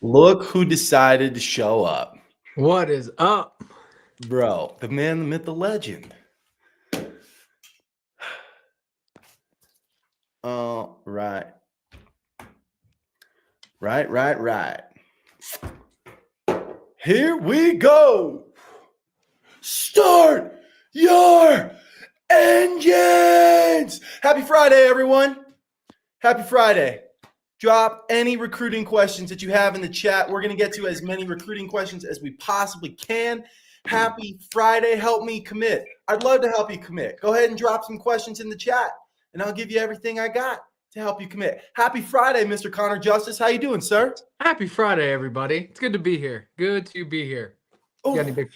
Look who decided to show up. What is up? Bro, the man, the myth, the legend. All right. Right. Here we go. Start your engines. Happy Friday, everyone. Happy Friday. Drop any recruiting questions that you have in the chat. We're going to get to as many recruiting questions as we possibly can. Happy Friday. Help me commit. I'd love to help you commit. Go ahead and drop some questions in the chat, and I'll give you everything I got to help you commit. Happy Friday, Mr. Connor Justice. How you doing, sir? Happy Friday, everybody. It's good to be here. Good to be here. You got any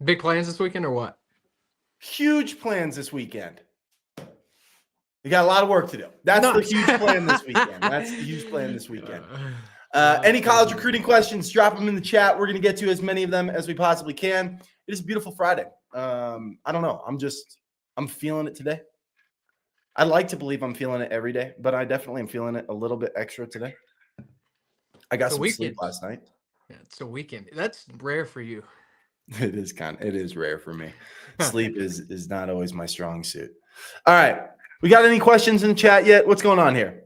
big plans this weekend or what? Huge plans this weekend. We got a lot of work to do. That's the huge plan this weekend. That's the huge plan this weekend. Any college recruiting questions, drop them in the chat. We're going to get to as many of them as we possibly can. It is a beautiful Friday. I don't know. I'm feeling it today. I like to believe I'm feeling it every day, but I definitely am feeling it a little bit extra today. I got some sleep last night. Yeah, it's a weekend. That's rare for you. It is rare for me. Sleep is not always my strong suit. All right. We got any questions in the chat yet? What's going on here?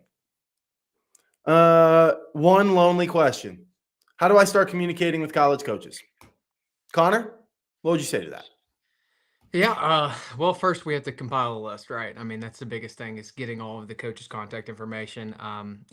One lonely question. How do I start communicating with college coaches? Connor, what would you say to that? Yeah, well, first we have to compile a list, right? I mean, that's the biggest thing is getting all of the coaches' contact information.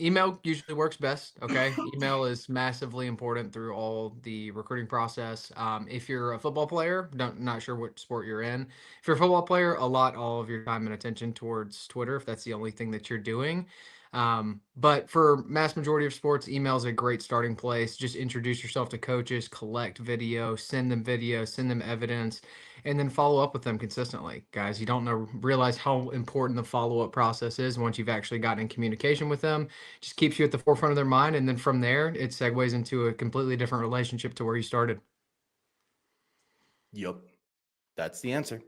Email usually works best, okay? Email is massively important through all the recruiting process. If you're a football player, not sure what sport you're in. If you're a football player, allot all of your time and attention towards Twitter if that's the only thing that you're doing. But for mass majority of sports, email is a great starting place. Just introduce yourself to coaches, collect video, send them evidence, and then follow up with them consistently. Guys, you don't realize how important the follow-up process is once you've actually gotten in communication with them. Just keeps you at the forefront of their mind, and then from there, it segues into a completely different relationship to where you started. Yep, that's the answer.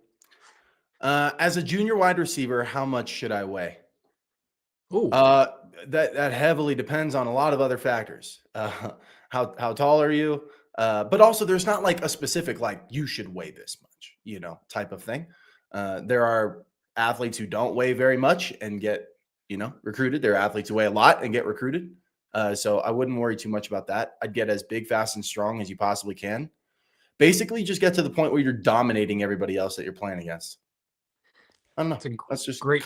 As a junior wide receiver, how much should I weigh? Ooh. That heavily depends on a lot of other factors. How tall are you? But also there's not like a specific, like you should weigh this much, type of thing. There are athletes who don't weigh very much and get, recruited. There are athletes who weigh a lot and get recruited. So I wouldn't worry too much about that. I'd get as big, fast, and strong as you possibly can. Basically, just get to the point where you're dominating everybody else that you're playing against. I don't know. That's just great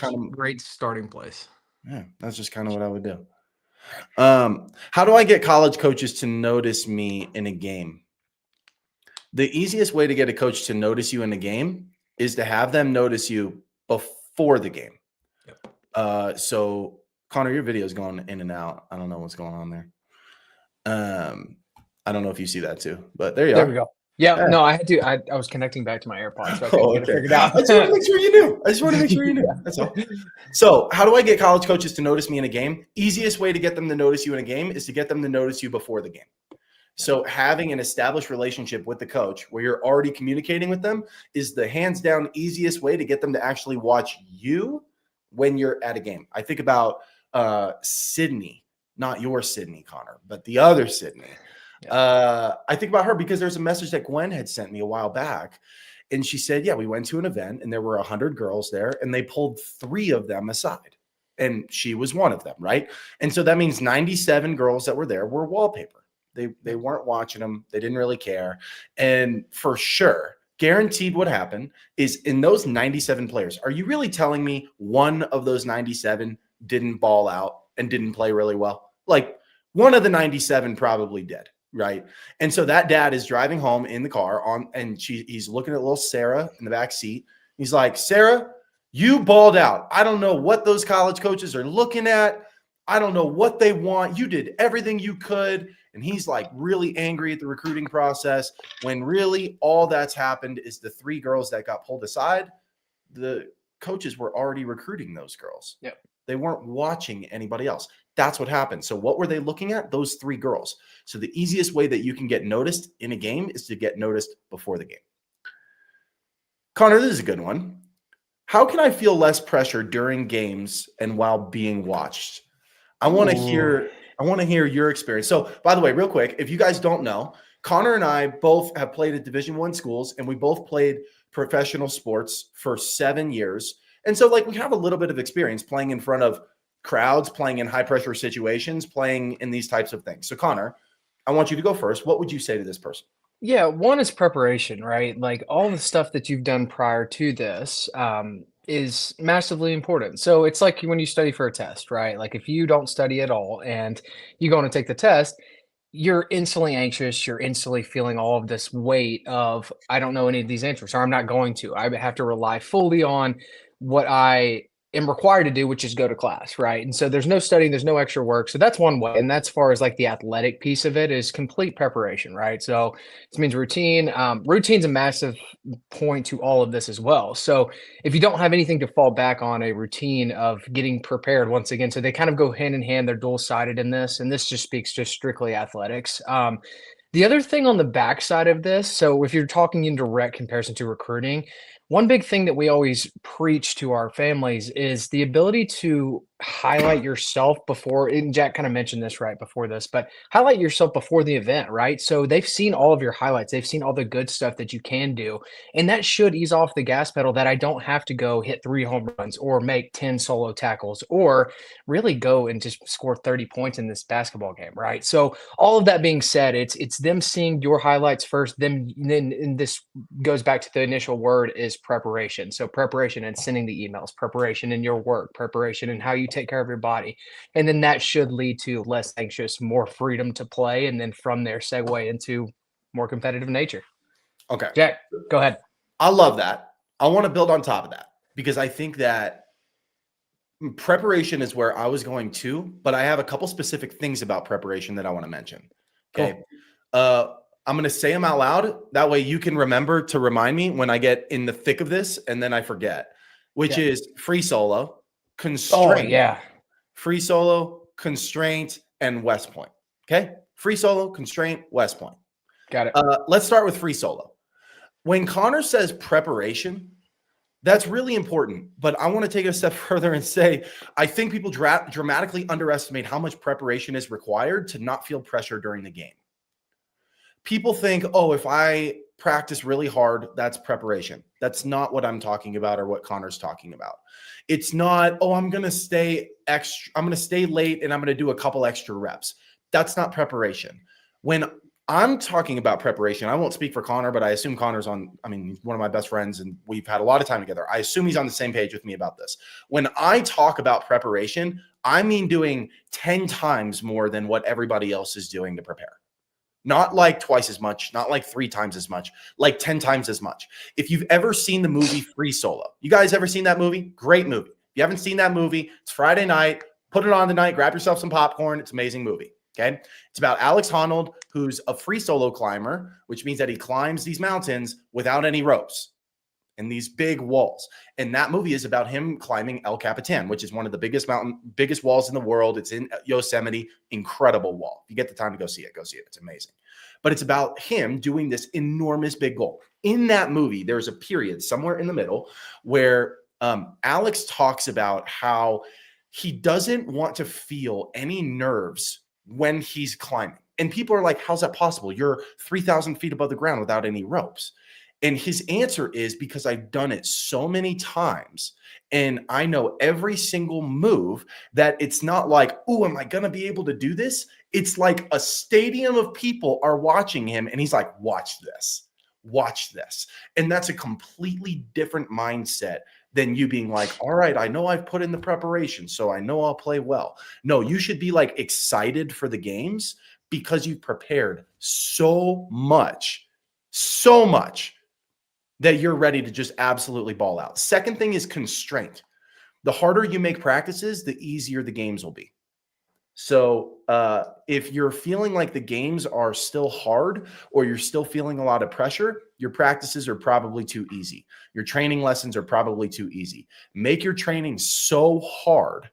starting place. Yeah, that's just kind of what I would do. How do I get college coaches to notice me in a game? The easiest way to get a coach to notice you in a game is to have them notice you before the game. Yep. So Connor, your video is going in and out. I don't know what's going on there. I don't know if you see that too, but there you are. There we go. Yeah, no, I had to. I was connecting back to my AirPods, so I couldn't get it figured out. I just want to make sure you knew. That's all. So, how do I get college coaches to notice me in a game? Easiest way to get them to notice you in a game is to get them to notice you before the game. So, having an established relationship with the coach where you're already communicating with them is the hands down easiest way to get them to actually watch you when you're at a game. I think about Sydney, not your Sydney, Connor, but the other Sydney. I think about her because there's a message that Gwen had sent me a while back. And she said, yeah, we went to an event and there were 100 girls there and they pulled 3 of them aside. And she was one of them, right? And so that means 97 girls that were there were wallpaper. They weren't watching them. They didn't really care. And for sure, guaranteed what happened is in those 97 players, are you really telling me one of those 97 didn't ball out and didn't play really well? Like one of the 97 probably did. Right. And so that dad is driving home in the car and he's looking at little Sarah in the back seat. He's like, Sarah, you balled out. I don't know what those college coaches are looking at. I don't know what they want. You did everything you could. And he's like really angry at the recruiting process when really all that's happened is the 3 girls that got pulled aside. The coaches were already recruiting those girls. Yep. They weren't watching anybody else. That's what happened. So what were they looking at? Those 3 girls. So the easiest way that you can get noticed in a game is to get noticed before the game. Connor, this is a good one. How can I feel less pressure during games and while being watched? I want to hear I want to hear your experience. So, by the way, real quick, if you guys don't know, Connor and I both have played at Division I schools, and we both played professional sports for 7 years. And so, like, we have a little bit of experience playing in front of crowds, playing in high pressure situations, playing in these types of things. So, Connor, I want you to go first. What would you say to this person? Yeah, one is preparation, right? Like all the stuff that you've done prior to this is massively important. So it's like when you study for a test, right? Like if you don't study at all and you go to take the test, you're instantly anxious. You're instantly feeling all of this weight of, I don't know any of these answers, or I'm not going to. I have to rely fully on what I am required to do, which is go to class, right? And so there's no studying, there's no extra work. So that's one way. And that's far as like the athletic piece of it is complete preparation, right? So this means routine. Routine's a massive point to all of this as well. So if you don't have anything to fall back on, a routine of getting prepared once again, so they kind of go hand in hand, they're dual-sided in this, and this just speaks just strictly athletics. The other thing on the backside of this, so if you're talking in direct comparison to recruiting, one big thing that we always preach to our families is the ability to highlight yourself before, and Jack kind of mentioned this right before this, but highlight yourself before the event, right? So they've seen all of your highlights, they've seen all the good stuff that you can do, and that should ease off the gas pedal that I don't have to go hit 3 home runs or make 10 solo tackles or really go and just score 30 points in this basketball game, right? So all of that being said, it's them seeing your highlights first, then and this goes back to the initial word is preparation. So preparation and sending the emails, preparation in your work, preparation and how you take care of your body. And then that should lead to less anxious, more freedom to play. And then from there, segue into more competitive nature. Okay. Jack, go ahead. I love that. I want to build on top of that because I think that preparation is where I was going to, but I have a couple specific things about preparation that I want to mention. Okay. Cool. I'm going to say them out loud. That way you can remember to remind me when I get in the thick of this and then I forget, which is free solo, constraint, free solo, constraint, and West Point. Okay. Free solo, constraint, West Point. Got it. Let's start with free solo. When Connor says preparation, that's really important. But I want to take it a step further and say, I think people dramatically underestimate how much preparation is required to not feel pressure during the game. People think, oh, if I practice really hard, that's preparation. That's not what I'm talking about or what Connor's talking about. It's not, oh, I'm going to stay late and I'm going to do a couple extra reps. That's not preparation. When I'm talking about preparation, I won't speak for Connor, but I assume Connor's he's one of my best friends and we've had a lot of time together. I assume he's on the same page with me about this. When I talk about preparation, I mean doing 10 times more than what everybody else is doing to prepare. Not like twice as much, not like 3 times as much, like 10 times as much. If you've ever seen the movie Free Solo, you guys ever seen that movie? Great movie. If you haven't seen that movie, it's Friday night, put it on tonight, grab yourself some popcorn. It's an amazing movie. Okay. It's about Alex Honnold, who's a free solo climber, which means that he climbs these mountains without any ropes and these big walls. And that movie is about him climbing El Capitan, which is one of the biggest walls in the world. It's in Yosemite. Incredible wall. If you get the time to go see it, go see it. It's amazing. But it's about him doing this enormous big goal. In that movie, there's a period somewhere in the middle where Alex talks about how he doesn't want to feel any nerves when he's climbing. And people are like, how's that possible? You're 3,000 feet above the ground without any ropes. And his answer is because I've done it so many times and I know every single move that it's not like, oh, am I going to be able to do this? It's like a stadium of people are watching him and he's like, watch this, watch this. And that's a completely different mindset than you being like, all right, I know I've put in the preparation, so I know I'll play well. No, you should be like excited for the games because you've prepared so much that you're ready to just absolutely ball out. Second thing is constraint. The harder you make practices, the easier the games will be. So if you're feeling like the games are still hard or you're still feeling a lot of pressure, your practices are probably too easy. Your training lessons are probably too easy. Make your training so hard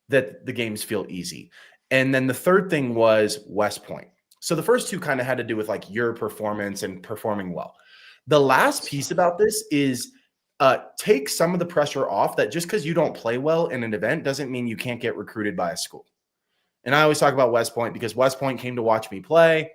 that the games feel easy. And then the third thing was West Point. So the first two kind of had to do with like your performance and performing well. The last piece about this is take some of the pressure off that just because you don't play well in an event doesn't mean you can't get recruited by a school. And I always talk about West Point because West Point came to watch me play.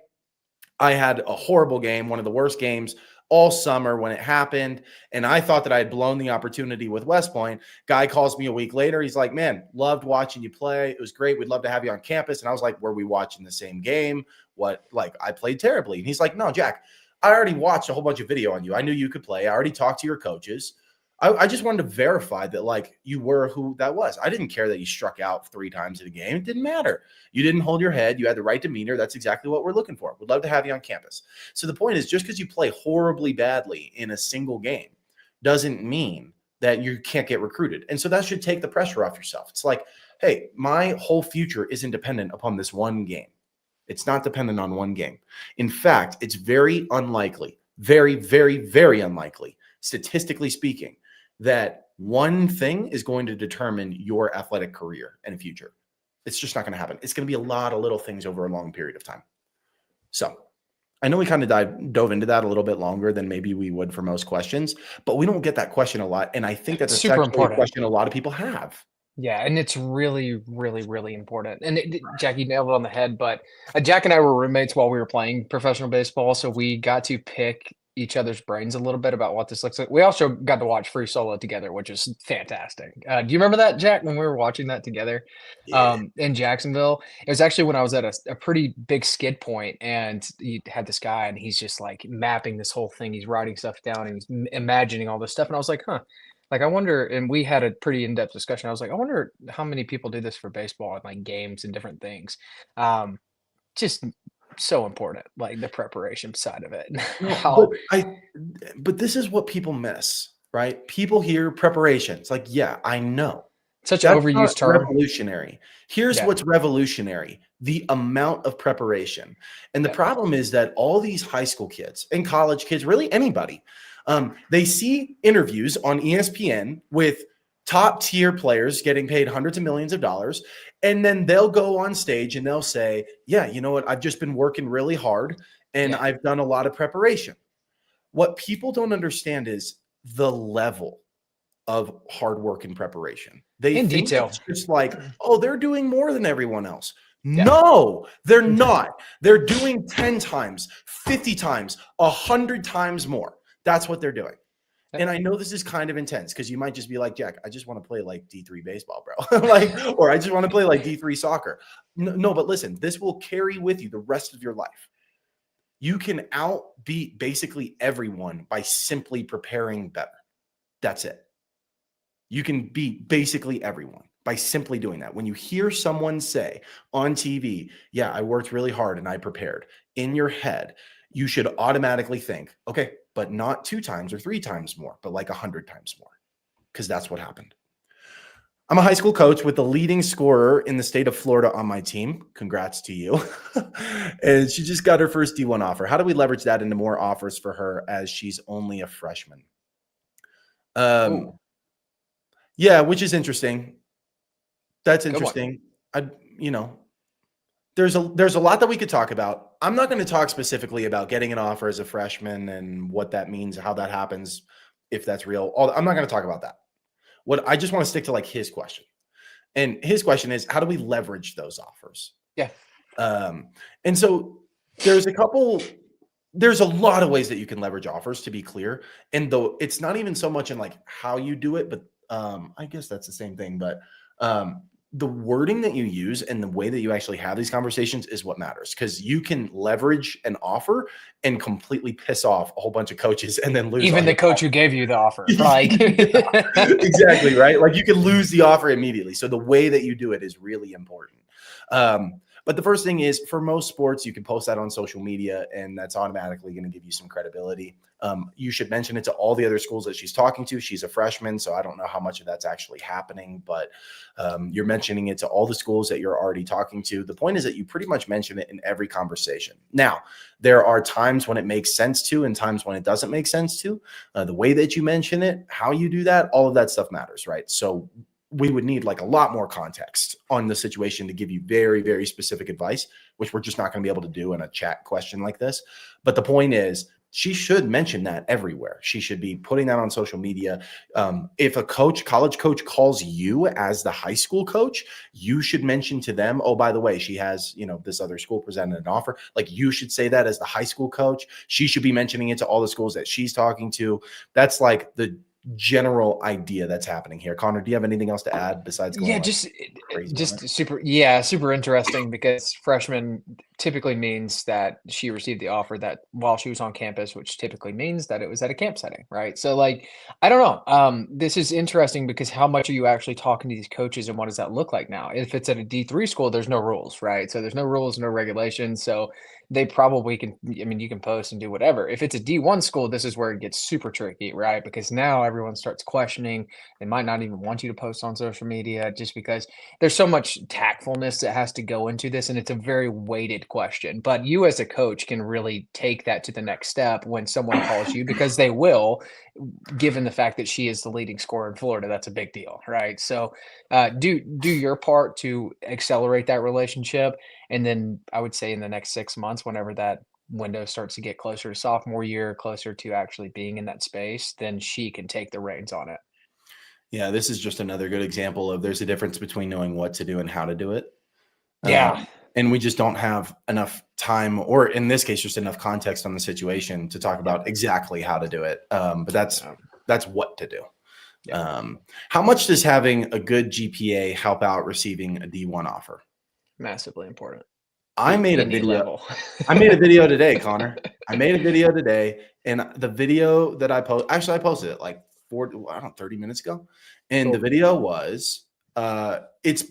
I had a horrible game, one of the worst games all summer when it happened. And I thought that I had blown the opportunity with West Point. Guy calls me a week later. He's like, man, loved watching you play. It was great. We'd love to have you on campus. And I was like, were we watching the same game? What, like, I played terribly. And he's like, no, Jack, I already watched a whole bunch of video on you. I knew you could play. I already talked to your coaches. I just wanted to verify that, like, you were who that was. I didn't care that you struck out 3 times in a game. It didn't matter. You didn't hold your head. You had the right demeanor. That's exactly what we're looking for. We'd love to have you on campus. So the point is, just because you play horribly badly in a single game doesn't mean that you can't get recruited. And so that should take the pressure off yourself. It's like, hey, my whole future isn't dependent upon this one game. It's not dependent on one game. In fact, it's very unlikely, very, very, very unlikely, statistically speaking, that one thing is going to determine your athletic career and future. It's just not going to happen. It's going to be a lot of little things over a long period of time. So I know we kind of dove into that a little bit longer than maybe we would for most questions, but we don't get that question a lot. And I think that's Super important. A question a lot of people have. Yeah, and it's really, really, really important. And Jackie nailed it on the head. But Jack and I were roommates while we were playing professional baseball, so we got to pick each other's brains a little bit about what this looks like. We also got to watch Free Solo together, which is fantastic. Do you remember that, Jack, when we were watching that together in Jacksonville? It was actually when I was at a pretty big skid point, and he had this guy, and he's just like mapping this whole thing. He's writing stuff down, and he's imagining all this stuff. And I was like, huh. Like, I wonder, and we had a pretty in-depth discussion. I was like, I wonder how many people do this for baseball and like games and different things. Just so important, like the preparation side of it. But this is what people miss, right? People hear preparation. It's like, yeah, I know. Such an overused term. Revolutionary. Here's what's revolutionary: the amount of preparation. And the problem is that all these high school kids and college kids, really anybody, they see interviews on ESPN with top tier players getting paid hundreds of millions of dollars. And then they'll go on stage and they'll say, yeah, you know what? I've just been working really hard and I've done a lot of preparation. What people don't understand is the level of hard work and preparation. They in think detail. It's just like, oh, they're doing more than everyone else. No, they're not. They're doing 10 times, 50 times, 100 times more. That's what they're doing. And I know this is kind of intense because you might just be like, Jack, I just want to play like D3 baseball, bro. Or I just want to play like D3 soccer. No, but listen, this will carry with you the rest of your life. You can outbeat basically everyone by simply preparing better. That's it. You can beat basically everyone by simply doing that. When you hear someone say on TV, yeah, I worked really hard and I prepared, in your head, you should automatically think, okay, but not 2 times or 3 times more, but like 100 times more, because that's what happened. I'm a high school coach with the leading scorer in the state of Florida on my team. Congrats to you. And she just got her first D1 offer. How do we leverage that into more offers for her as she's only a freshman? Yeah, which is interesting. That's interesting. There's a lot that we could talk about. I'm not going to talk specifically about getting an offer as a freshman and what that means, how that happens, if that's real. I'm not going to talk about that. What I just want to stick to like his question. And his question is, how do we leverage those offers? Yeah. And so there's a lot of ways that you can leverage offers, to be clear. And though it's not even so much in like how you do it, but I guess that's the same thing. But the wording that you use and the way that you actually have these conversations is what matters, because you can leverage an offer and completely piss off a whole bunch of coaches and then lose even the coach who gave you the offer. Like exactly, right? Like you can lose the offer immediately. So the way that you do it is really important. But the first thing is, for most sports, you can post that on social media and that's automatically going to give you some credibility. You should mention it to all the other schools that she's talking to. She's a freshman, so I don't know how much of that's actually happening, but you're mentioning it to all the schools that you're already talking to. The point is that you pretty much mention it in every conversation. Now, there are times when it makes sense to and times when it doesn't make sense to. The way that you mention it, how you do that, all of that stuff matters, right? So we would need like a lot more context on the situation to give you very, very specific advice, which we're just not going to be able to do in a chat question like this. But the point is, she should mention that everywhere. She should be putting that on social media. If a college coach calls you as the high school coach, you should mention to them, oh, by the way, she has, this other school presented an offer. Like, you should say that as the high school coach. She should be mentioning it to all the schools that she's talking to. That's like the general idea that's happening here. Connor, do you have anything else to add besides going crazy super interesting, because freshman typically means that she received the offer that while she was on campus, which typically means that it was at a camp setting, right? So like, I don't know. This is interesting because how much are you actually talking to these coaches, and what does that look like now? If it's at a D3 school, there's no rules, right? So there's no rules, no regulations. So they probably can, you can post and do whatever. If it's a D1 school, this is where it gets super tricky, right? Because now everyone starts questioning. They might not even want you to post on social media, just because there's so much tactfulness that has to go into this, and it's a very weighted question. But you as a coach can really take that to the next step when someone calls you, because they will, given the fact that she is the leading scorer in Florida. That's a big deal, right? So do your part to accelerate that relationship. And then I would say in the next 6 months, whenever that window starts to get closer to sophomore year, closer to actually being in that space, then she can take the reins on it. Yeah, this is just another good example of there's a difference between knowing what to do and how to do it. Yeah. And we just don't have enough time, or in this case, just enough context on the situation to talk about exactly how to do it. But that's what to do. Yeah. How much does having a good GPA help out receiving a D1 offer? Massively important. I made a Any video. level. I made a video today, Connor. I made a video today, and the video that I posted it like 30 minutes ago. And the video was, it's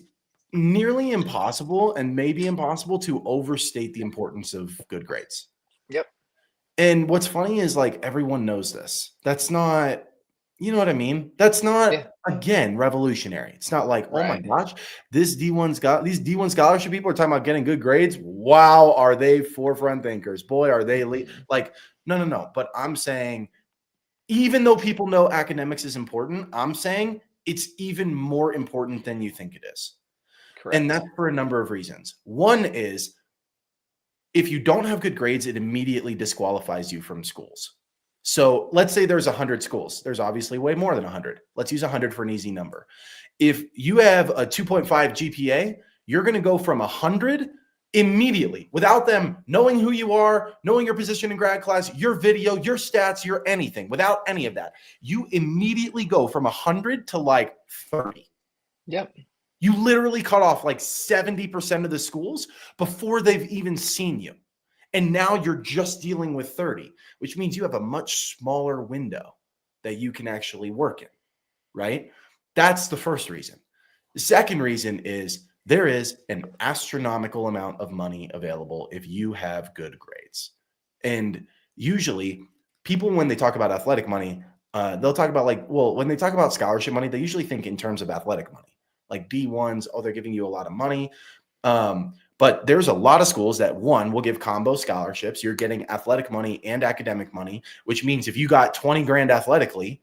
nearly impossible and maybe impossible to overstate the importance of good grades. Yep. And what's funny is, like, everyone knows this. That's not, you know what I mean? That's not, again, revolutionary. It's not like, oh my gosh, these D1 scholarship people are talking about getting good grades. Wow, are they forefront thinkers? Boy, are they elite. Like, no. But I'm saying, even though people know academics is important, I'm saying it's even more important than you think it is. Correct. And that's for a number of reasons. One is, if you don't have good grades, it immediately disqualifies you from schools. So let's say there's 100 schools. There's obviously way more than 100. Let's use 100 for an easy number. If you have a 2.5 GPA, you're going to go from 100 immediately, without them knowing who you are, knowing your position in grad class, your video, your stats, your anything, without any of that. You immediately go from 100 to like 30. Yep. You literally cut off like 70% of the schools before they've even seen you. And now you're just dealing with 30, which means you have a much smaller window that you can actually work in, right? That's the first reason. The second reason is there is an astronomical amount of money available if you have good grades. And usually people, when they talk about athletic money, they'll talk about when they talk about scholarship money, they usually think in terms of athletic money, like D1s. Oh, they're giving you a lot of money. But there's a lot of schools that, one, will give combo scholarships. You're getting athletic money and academic money, which means if you got 20 grand athletically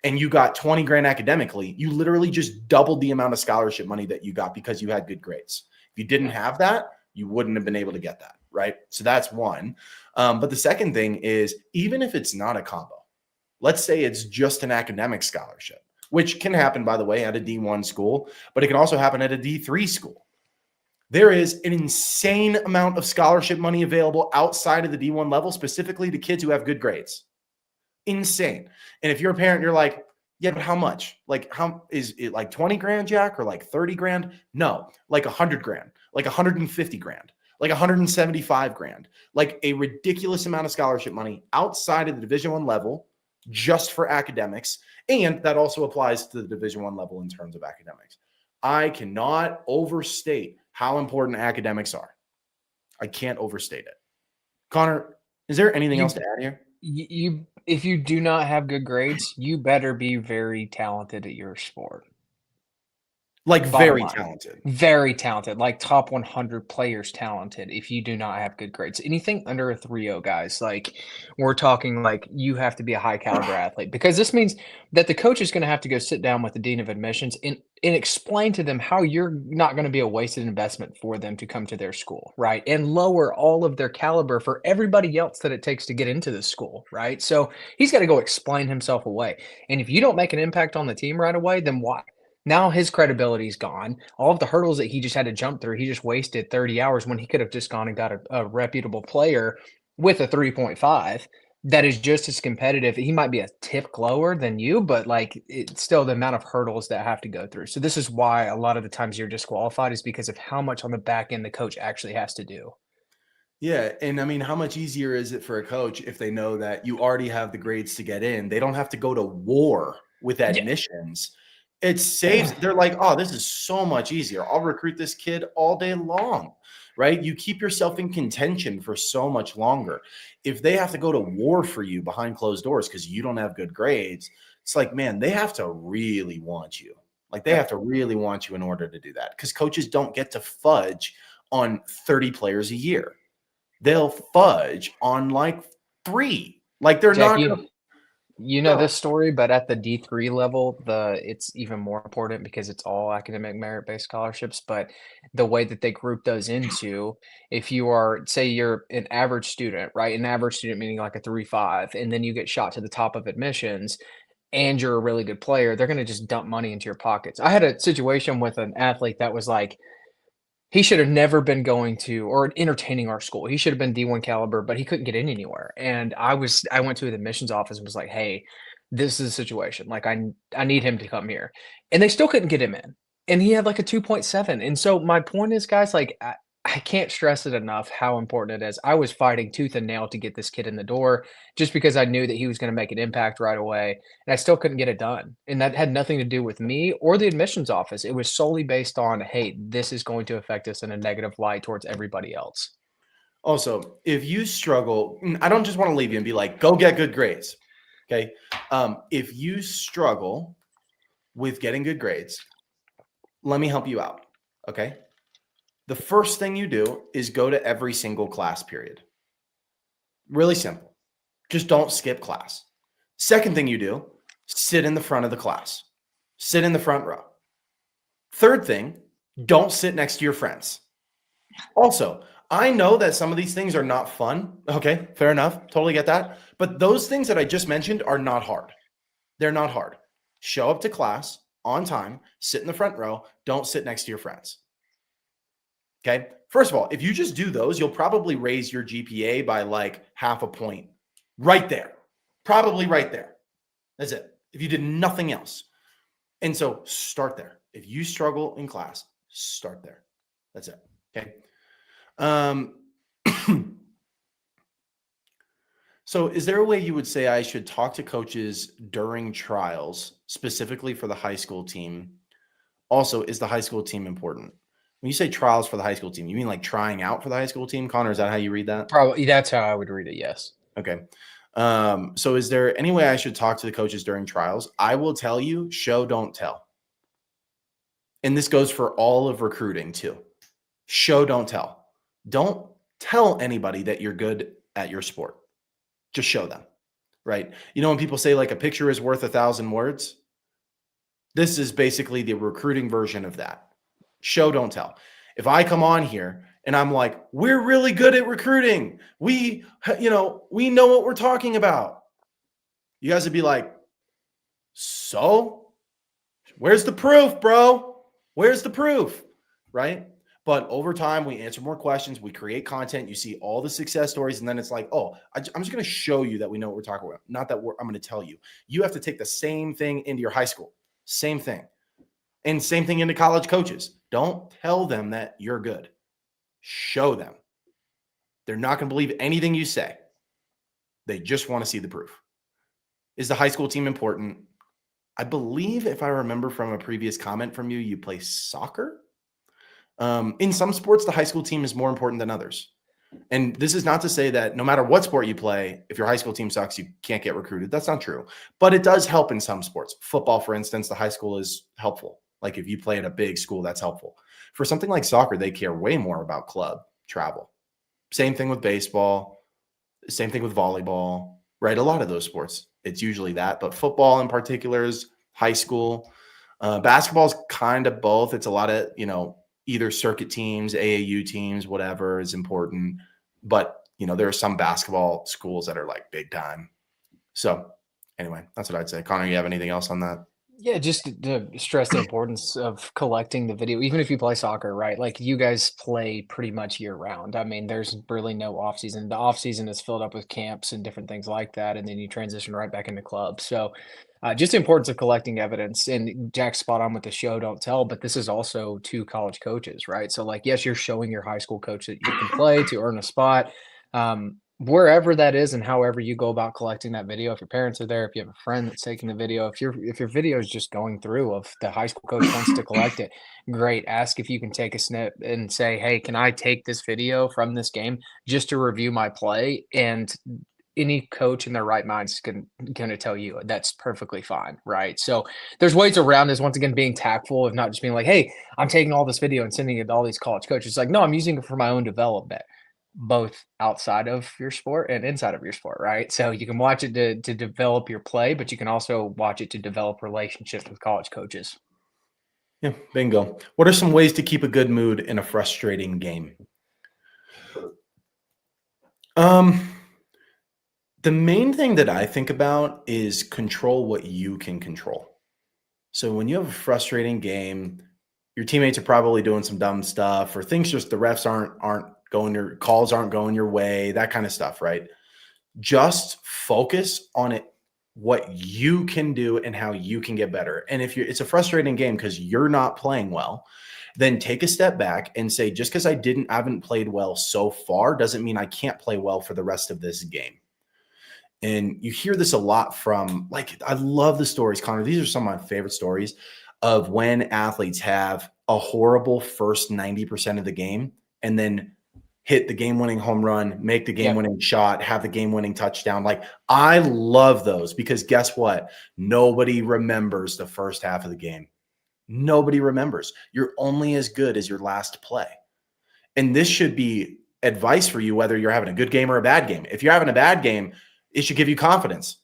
and you got 20 grand academically, you literally just doubled the amount of scholarship money that you got because you had good grades. If you didn't have that, you wouldn't have been able to get that, right? So that's one. But the second thing is, even if it's not a combo, let's say it's just an academic scholarship, which can happen, by the way, at a D1 school, but it can also happen at a D3 school. There is an insane amount of scholarship money available outside of the D1 level, specifically to kids who have good grades. Insane. And if you're a parent, you're like, yeah, but how much? Like, how is it, like 20 grand, Jack, or like 30 grand? No, like 100 grand, like 150 grand, like 175 grand, like a ridiculous amount of scholarship money outside of the Division I level just for academics. And that also applies to the Division I level in terms of academics. I cannot overstate how important academics are. I can't overstate it. Connor, is there anything else to add here? If you do not have good grades, you better be very talented at your sport. Like Bottom very line. talented. Very talented, like top 100 players talented if you do not have good grades. Anything under a 3.0, guys, like we're talking like you have to be a high caliber athlete because this means that the coach is going to have to go sit down with the dean of admissions and explain to them how you're not going to be a wasted investment for them to come to their school, right? And lower all of their caliber for everybody else that it takes to get into the school, right? So he's got to go explain himself away. And if you don't make an impact on the team right away, then why? Now his credibility's gone. All of the hurdles that he just had to jump through, he just wasted 30 hours when he could have just gone and got a reputable player with a 3.5 that is just as competitive. He might be a tip lower than you, but like it's still the amount of hurdles that have to go through. So this is why a lot of the times you're disqualified is because of how much on the back end the coach actually has to do. Yeah. And I mean, how much easier is it for a coach if they know that you already have the grades to get in? They don't have to go to war with admissions. It saves, they're like, oh, this is so much easier. I'll recruit this kid all day long, right? You keep yourself in contention for so much longer. If they have to go to war for you behind closed doors because you don't have good grades, it's like, man, they have to really want you. Like they have to really want you in order to do that because coaches don't get to fudge on 30 players a year. They'll fudge on like 3. Like they're Jack, not going to. you know this story, but at the D3 level, it's even more important because it's all academic merit-based scholarships. But the way that they group those into, if you are, say you're an average student, right? An average student meaning like a 3.5, and then you get shot to the top of admissions and you're a really good player, they're going to just dump money into your pockets. I had a situation with an athlete that was like, he should have never been going to or entertaining our school. He should have been D1 caliber, but he couldn't get in anywhere. And I went to the admissions office and was like, "Hey, this is a situation. Like I need him to come here." And they still couldn't get him in. And he had like a 2.7. And so my point is, guys, like I can't stress it enough how important it is. I was fighting tooth and nail to get this kid in the door just because I knew that he was going to make an impact right away. And I still couldn't get it done. And that had nothing to do with me or the admissions office. It was solely based on, hey, this is going to affect us in a negative light towards everybody else. Also, if you struggle, I don't just want to leave you and be like, go get good grades. Okay. If you struggle with getting good grades, let me help you out. Okay. The first thing you do is go to every single class period. Really simple. Just don't skip class. Second thing you do, sit in the front of the class. Sit in the front row. Third thing, don't sit next to your friends. Also, I know that some of these things are not fun. Okay, fair enough. Totally get that. But those things that I just mentioned are not hard. They're not hard. Show up to class on time, sit in the front row, don't sit next to your friends. Okay. First of all, if you just do those, you'll probably raise your GPA by like 0.5 point right there. Probably right there. That's it. If you did nothing else. And so start there. If you struggle in class, start there. That's it. Okay. So is there a way you would say I should talk to coaches during trials, specifically for the high school team? Also, is the high school team important? When you say trials for the high school team, you mean like trying out for the high school team, Connor? Is that how you read that? Probably that's how I would read it. Yes. Okay. So is there any way I should talk to the coaches during trials? I will tell you, show, don't tell. And this goes for all of recruiting too. Show, don't tell. Don't tell anybody that you're good at your sport. Just show them, right? You know, when people say like a picture is worth 1,000 words, this is basically the recruiting version of that. Show, don't tell. If I come on here and I'm like, we're really good at recruiting. We know what we're talking about. You guys would be like, so where's the proof, bro? Where's the proof? Right? But over time, we answer more questions. We create content. You see all the success stories. And then it's like, oh, I'm just going to show you that we know what we're talking about. Not that I'm going to tell you. You have to take the same thing into your high school. Same thing. And same thing into college coaches. Don't tell them that you're good. Show them. They're not going to believe anything you say. They just want to see the proof. Is the high school team important? I believe if I remember from a previous comment from you, you play soccer. In some sports, the high school team is more important than others. And this is not to say that no matter what sport you play, if your high school team sucks, you can't get recruited. That's not true. But it does help in some sports. Football, for instance, the high school is helpful. Like if you play at a big school, that's helpful. For something like soccer, they care way more about club travel. Same thing with baseball, same thing with volleyball, right? A lot of those sports, it's usually that, but football in particular is high school. Basketball is kind of both. It's a lot of, either circuit teams, AAU teams, whatever is important. But, there are some basketball schools that are like big time. So anyway, that's what I'd say. Connor, you have anything else on that? Yeah, just to stress the importance of collecting the video, even if you play soccer, right? Like you guys play pretty much year round. I mean, there's really no off season. The off season is filled up with camps and different things like that, and then you transition right back into clubs. So, just the importance of collecting evidence. And Jack's spot on with the show don't tell, but this is also to college coaches, right? So, like, yes, you're showing your high school coach that you can play to earn a spot. Wherever that is and however you go about collecting that video, if your parents are there, if you have a friend that's taking the video, if your video is just going through of the high school coach wants to collect it, great. Ask if you can take a snip and say, hey, can I take this video from this game just to review my play? And any coach in their right mind is going to tell you that's perfectly fine, right? So there's ways around this. Once again, being tactful of not just being like, hey, I'm taking all this video and sending it to all these college coaches. Like, no, I'm using it for my own development, both outside of your sport and inside of your sport, right? So you can watch it to develop your play, but you can also watch it to develop relationships with college coaches. Yeah, bingo. What are some ways to keep a good mood in a frustrating game? The main thing that I think about is control what you can control. So when you have a frustrating game, your teammates are probably doing some dumb stuff, or things just the refs aren't going, your calls aren't going your way, that kind of stuff, right? Just focus on it, what you can do and how you can get better. And if it's a frustrating game because you're not playing well, then take a step back and say, just because I haven't played well so far doesn't mean I can't play well for the rest of this game. And you hear this a lot from, like, I love the stories, Connor. These are some of my favorite stories of when athletes have a horrible first 90% of the game and then hit the game-winning home run, make the game-winning shot, have the game-winning touchdown. Like, I love those because guess what? Nobody remembers the first half of the game. Nobody remembers. You're only as good as your last play. And this should be advice for you, whether you're having a good game or a bad game. If you're having a bad game, it should give you confidence.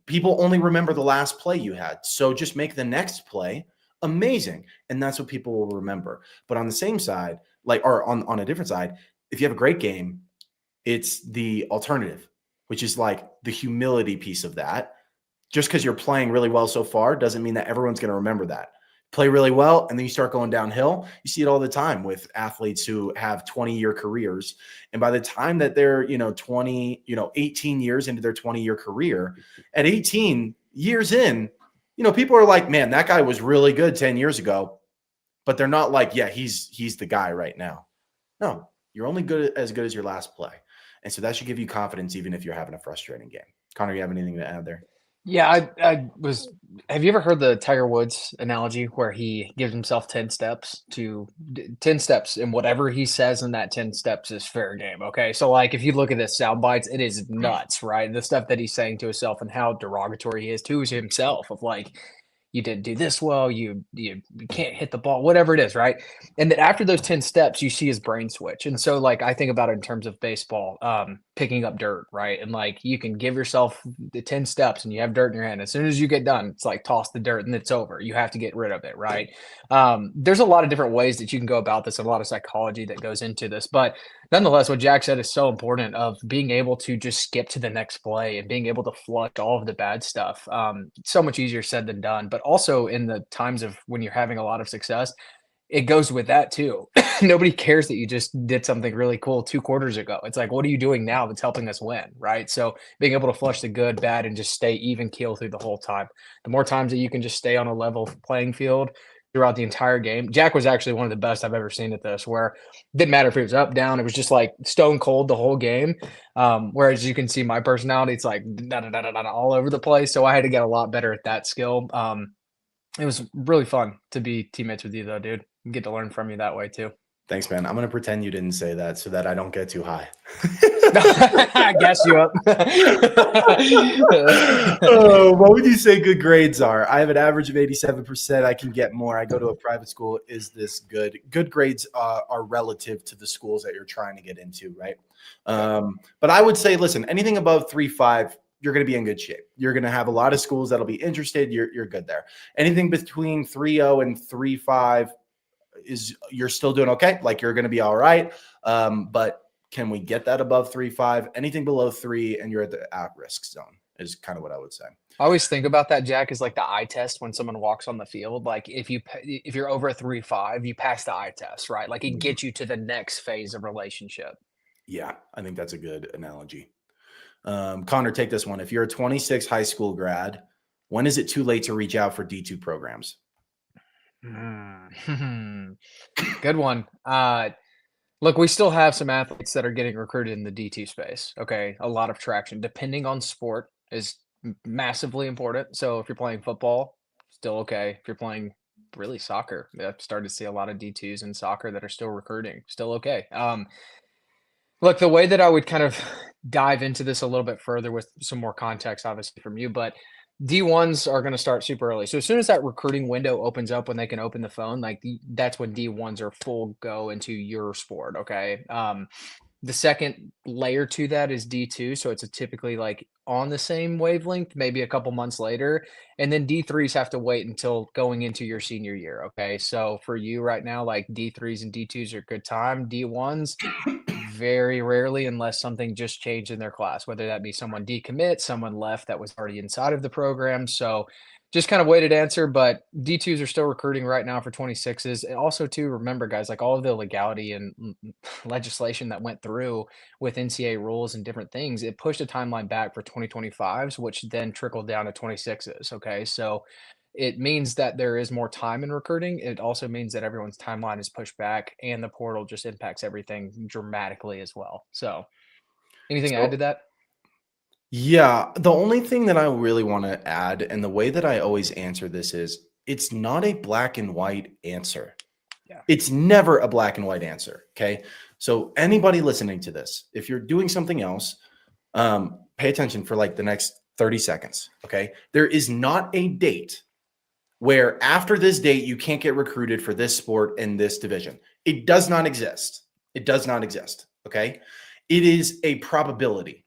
People only remember the last play you had. So just make the next play amazing. And that's what people will remember. But on the same side, or on a different side, if you have a great game, it's the alternative, which is like the humility piece of that. Just because you're playing really well so far doesn't mean that everyone's going to remember that. Play really well, and then you start going downhill. You see it all the time with athletes who have 20-year careers. And by the time that they're, 18 years into their 20-year career, at 18 years in, people are like, man, that guy was really good 10 years ago. But they're not like, yeah, he's the guy right now. No, you're only as good as your last play. And so that should give you confidence even if you're having a frustrating game. Connor, you have anything to add there? Yeah, have you ever heard the Tiger Woods analogy where he gives himself 10 steps and whatever he says in that 10 steps is fair game. Okay. So like, if you look at the sound bites, it is nuts, right? The stuff that he's saying to himself and how derogatory he is to himself of like, you didn't do this well, you can't hit the ball, whatever it is, right? And then after those 10 steps, you see his brain switch. And so like I think about it in terms of baseball, picking up dirt, right? And like you can give yourself the 10 steps and you have dirt in your hand. As soon as you get done, it's like toss the dirt and it's over. You have to get rid of it, right? There's a lot of different ways that you can go about this and a lot of psychology that goes into this. But nonetheless, what Jack said is so important of being able to just skip to the next play and being able to flush all of the bad stuff. So much easier said than done. But also in the times of when you're having a lot of success, it goes with that too. Nobody cares that you just did something really cool 2 quarters ago. It's like, what are you doing now that's helping us win, right? So being able to flush the good, bad, and just stay even keel through the whole time. The more times that you can just stay on a level playing field throughout the entire game. Jack was actually one of the best I've ever seen at this, where it didn't matter if it was up, down. It was just like stone cold the whole game. Whereas you can see my personality, it's like all over the place. So I had to get a lot better at that skill. It was really fun to be teammates with you though, dude. Get to learn from you that way too. Thanks, man. I'm going to pretend you didn't say that so that I don't get too high. I guess you up. Oh, what would you say good grades are? I have an average of 87%. I can get more. I go to a private school. Is this good? Good grades are relative to the schools that you're trying to get into, right? But I would say, listen, anything above 3.5, you're going to be in good shape. You're going to have a lot of schools that'll be interested. You're good there. Anything between 3.0 and 3.5 you're still doing okay. Like you're going to be all right. But can we get that above 3.5? Anything below 3 and you're at the at-risk zone is kind of what I would say. I always think about that, Jack, is like the eye test when someone walks on the field. Like if you're over a 3.5, you pass the eye test, right? Like it gets you to the next phase of relationship. Yeah, I think that's a good analogy. Connor, take this one. If you're a 26 high school grad, when is it too late to reach out for D2 programs? Good one. Look, we still have some athletes that are getting recruited in the D2 space. Okay. A lot of traction, depending on sport, is massively important. So if you're playing football, still okay. If you're playing really soccer, I've started to see a lot of D2s in soccer that are still recruiting, still okay. Look, the way that I would kind of dive into this a little bit further with some more context, obviously, from you, but D1s are going to start super early. So as soon as that recruiting window opens up, when they can open the phone, like that's when D1s are full go into your sport. Okay. The second layer to that is D2. So it's typically like on the same wavelength, maybe a couple months later. And then D3s have to wait until going into your senior year. Okay. So for you right now, like D3s and D2s are a good time. D1s, very rarely, unless something just changed in their class, whether that be someone decommit, someone left that was already inside of the program. So just kind of weighted answer, but D2s are still recruiting right now for 26s. And also too, remember guys, like all of the legality and legislation that went through with NCAA rules and different things, it pushed a timeline back for 2025s, which then trickled down to 26s. Okay. So it means that there is more time in recruiting. It also means that everyone's timeline is pushed back and the portal just impacts everything dramatically as well. So anything to add to that? Yeah, the only thing that I really want to add, and the way that I always answer this is it's not a black and white answer. Yeah. It's never a black and white answer. Okay. So anybody listening to this, if you're doing something else, pay attention for like the next 30 seconds. Okay. There is not a date where after this date, you can't get recruited for this sport in this division. It does not exist. It does not exist. Okay. It is a probability.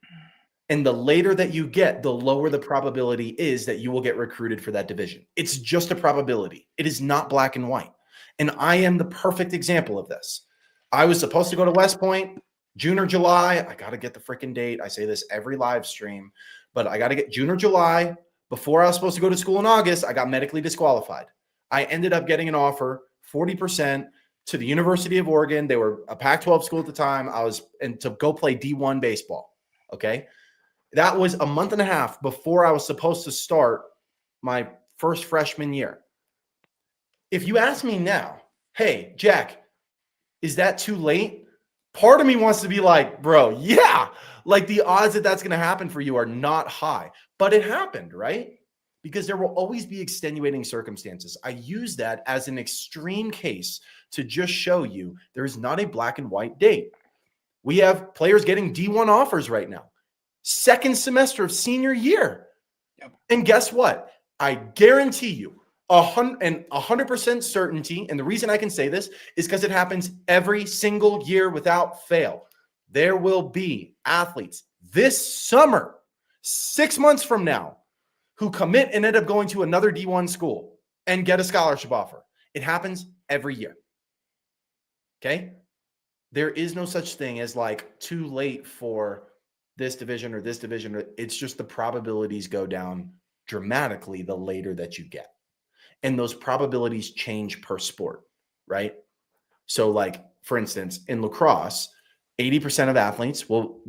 And the later that you get, the lower the probability is that you will get recruited for that division. It's just a probability. It is not black and white. And I am the perfect example of this. I was supposed to go to West Point June or July. I got to get the freaking date. I say this every live stream, but I got to get June or July. Before I was supposed to go to school in August, I got medically disqualified. I ended up getting an offer, 40%, to the University of Oregon. They were a Pac-12 school at the time. And to go play D1 baseball. Okay. That was a month and a half before I was supposed to start my first freshman year. If you ask me now, hey, Jack, is that too late? Part of me wants to be like, bro, yeah. Like the odds that that's going to happen for you are not high. But it happened, right? Because there will always be extenuating circumstances. I use that as an extreme case to just show you there is not a black and white date. We have players getting D1 offers right now. Second semester of senior year. Yep. And guess what? I guarantee you 100% certainty. And the reason I can say this is because it happens every single year without fail. There will be athletes this summer, 6 months from now, who commit and end up going to another D1 school and get a scholarship offer. It happens every year. Okay. There is no such thing as like too late for this division or this division. It's just the probabilities go down dramatically the later that you get. And those probabilities change per sport, right? So like, for instance, in lacrosse, 80% of athletes or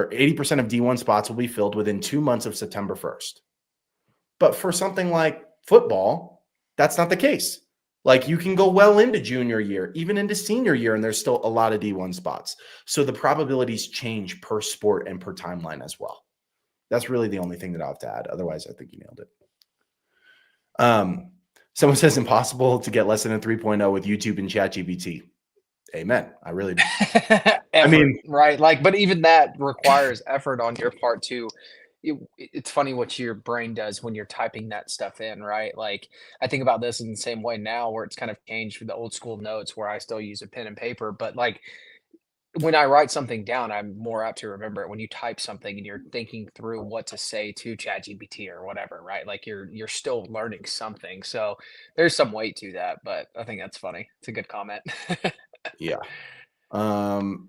80% of D1 spots will be filled within 2 months of September 1st. But for something like football, that's not the case. Like you can go well into junior year, even into senior year, and there's still a lot of D1 spots. So the probabilities change per sport and per timeline as well. That's really the only thing that I'll have to add. Otherwise, I think you nailed it. Someone says impossible to get less than a 3.0 with YouTube and ChatGPT. Amen. I really do. Effort, mean- right? Like, but even that requires effort on your part too. It's funny what your brain does when you're typing that stuff in, right? Like, I think about this in the same way now, where it's kind of changed with the old school notes, where I still use a pen and paper, but like when I write something down, I'm more apt to remember it. When you type something and you're thinking through what to say to ChatGPT or whatever, right? Like you're still learning something. So there's some weight to that, but I think that's funny. It's a good comment. Yeah. Connor,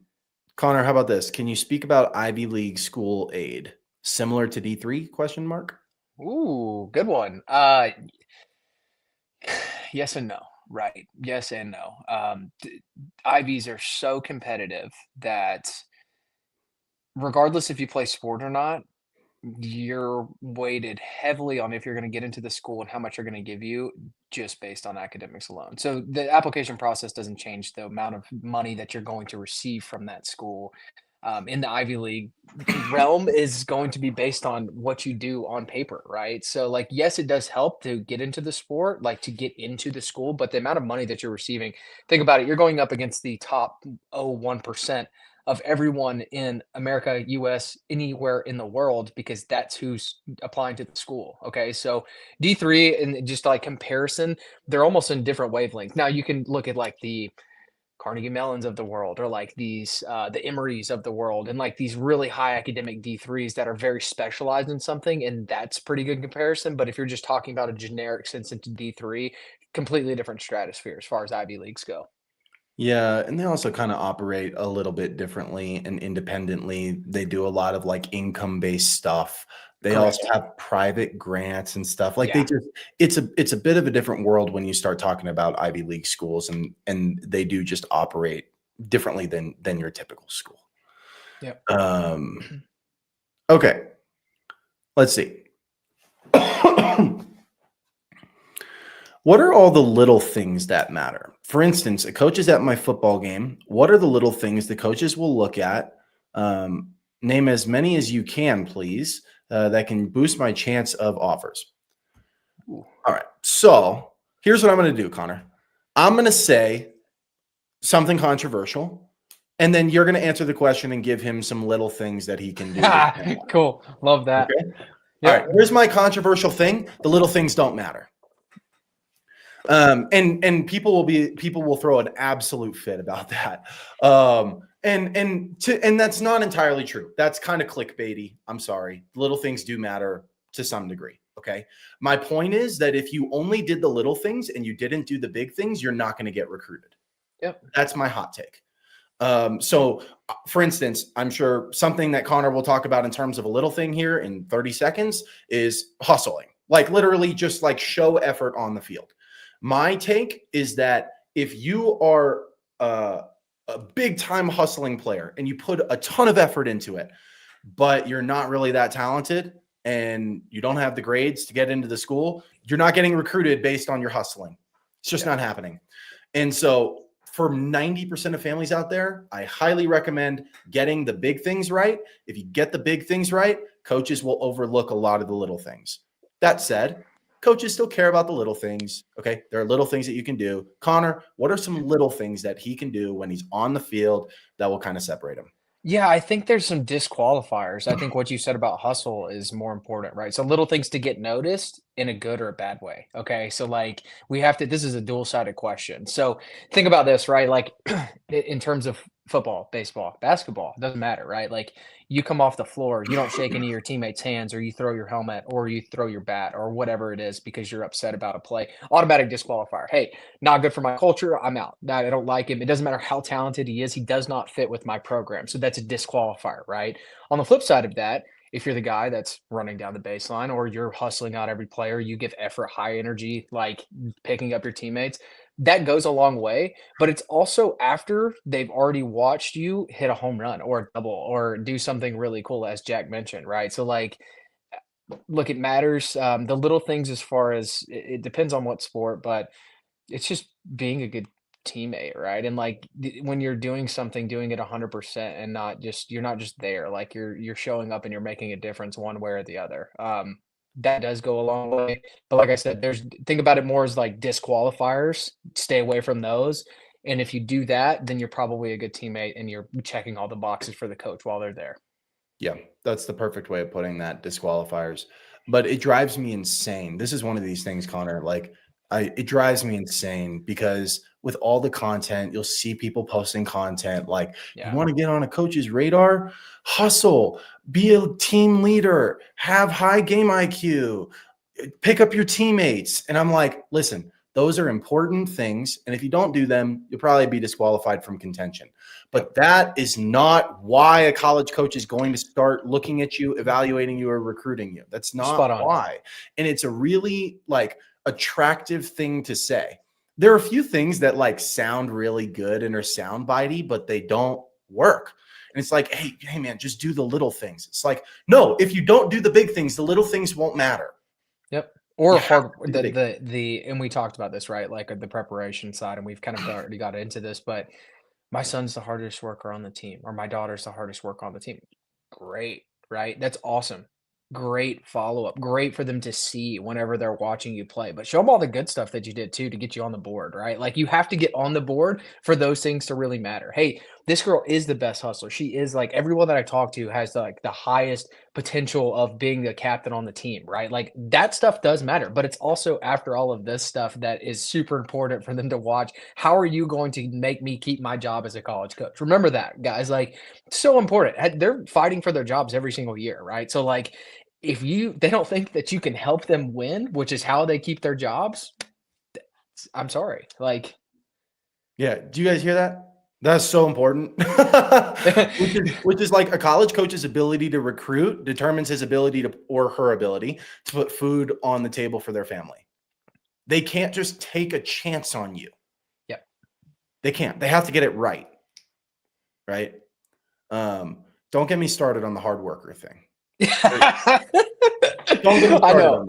how about this? Can you speak about Ivy League school aid? Similar to D3 question mark? Ooh, good one. Yes and no. Right. Yes and no. Ivies are so competitive that regardless if you play sport or not, you're weighted heavily on if you're going to get into the school and how much they're going to give you just based on academics alone. So the application process doesn't change the amount of money that you're going to receive from that school. In the Ivy League realm is going to be based on what you do on paper, right? So like, yes, it does help to get into the sport, like to get into the school, but the amount of money that you're receiving, think about it, you're going up against the top 1% of everyone in America, US, anywhere in the world, because that's who's applying to the school. Okay. So D3 and just like comparison, they're almost in different wavelengths. Now you can look at like the Carnegie Mellons of the world, or like these the Emorys of the world, and like these really high academic D3s that are very specialized in something, and that's pretty good comparison. But if you're just talking about a generic sense into D3, completely different stratosphere as far as Ivy Leagues go. Yeah, and they also kind of operate a little bit differently and independently. They do a lot of like income-based stuff. They Correct. also have private grants and stuff. Like Yeah. it's a bit of a different world when you start talking about Ivy League schools, and they do just operate differently than your typical school. Yep. Okay. Let's see. What are all the little things that matter? For instance, a coach is at my football game. What are the little things the coaches will look at? Name as many as you can, please, that can boost my chance of offers. Ooh. All right. So here's what I'm going to do, Connor. I'm going to say something controversial, and then you're going to answer the question and give him some little things that he can do. Cool. Love that. Okay? Yep. All right. Here's my controversial thing. The little things don't matter. And people will throw an absolute fit about that. And that's not entirely true. That's kind of clickbaity. I'm sorry. Little things do matter to some degree. Okay. My point is that if you only did the little things and you didn't do the big things, you're not going to get recruited. Yep. That's my hot take. So for instance, I'm sure something that Connor will talk about in terms of a little thing here in 30 seconds is hustling, like literally just like show effort on the field. My take is that if you are a big time hustling player and you put a ton of effort into it, but you're not really that talented and you don't have the grades to get into the school, you're not getting recruited based on your hustling. It's just not happening. And so for 90% of families out there, I highly recommend getting the big things right. If you get the big things right, coaches will overlook a lot of the little things. That said, coaches still care about the little things. Okay. There are little things that you can do. Connor, what are some little things that he can do when he's on the field that will kind of separate him? Yeah, I think there's some disqualifiers. I think what you said about hustle is more important, right? So little things to get noticed in a good or a bad way. Okay. So like we have to, this is a dual-sided question. So think about this, right? Like in terms of football, baseball, basketball, doesn't matter, right? Like you come off the floor, you don't shake any of your teammates' hands, or you throw your helmet, or you throw your bat, or whatever it is because you're upset about a play. Automatic disqualifier. Hey, not good for my culture. I'm out. I don't like him. It doesn't matter how talented he is. He does not fit with my program. So that's a disqualifier, right? On the flip side of that, if you're the guy that's running down the baseline or you're hustling out every player, you give effort, high energy, like picking up your teammates, that goes a long way. But it's also after they've already watched you hit a home run or a double or do something really cool, as Jack mentioned, right? So like, look, it matters. The little things, as far as it depends on what sport, but it's just being a good teammate, right? And like when you're doing something, doing it 100% and not just, you're not just there, like you're showing up and you're making a difference one way or the other. That does go a long way. But like I said, think about it more as like disqualifiers. Stay away from those. And if you do that, then you're probably a good teammate and you're checking all the boxes for the coach while they're there. Yeah, that's the perfect way of putting that, disqualifiers. But it drives me insane. This is one of these things, Connor. Like, it drives me insane because with all the content, you'll see people posting content like, you want to get on a coach's radar? Hustle, be a team leader, have high game IQ, pick up your teammates. And I'm like, listen, those are important things. And if you don't do them, you'll probably be disqualified from contention. But that is not why a college coach is going to start looking at you, evaluating you, or recruiting you. That's not why. And it's a really like attractive thing to say. There are a few things that like sound really good and are sound bitey, but they don't work. And it's like, hey man, just do the little things. It's like, no, if you don't do the big things, the little things won't matter. Yep. Or hard and we talked about this, right? Like the preparation side, and we've kind of already got into this, but my son's the hardest worker on the team, or my daughter's the hardest worker on the team. Great, right? That's awesome. Great follow-up. Great for them to see whenever they're watching you play. But show them all the good stuff that you did too to get you on the board, right? Like you have to get on the board for those things to really matter. Hey, this girl is the best hustler. She is like everyone that I talk to has like the highest potential of being the captain on the team, right? Like that stuff does matter, but it's also after all of this stuff that is super important for them to watch. How are you going to make me keep my job as a college coach? Remember that, guys. Like so important. They're fighting for their jobs every single year, right? So like if they don't think that you can help them win, which is how they keep their jobs, I'm sorry. Like, yeah. Do you guys hear that? That's so important. which is like a college coach's ability to recruit determines his ability to, or her ability to put food on the table for their family. They can't just take a chance on you. Yep. They can't. They have to get it right. Right. Don't get me started on the hard worker thing. I know.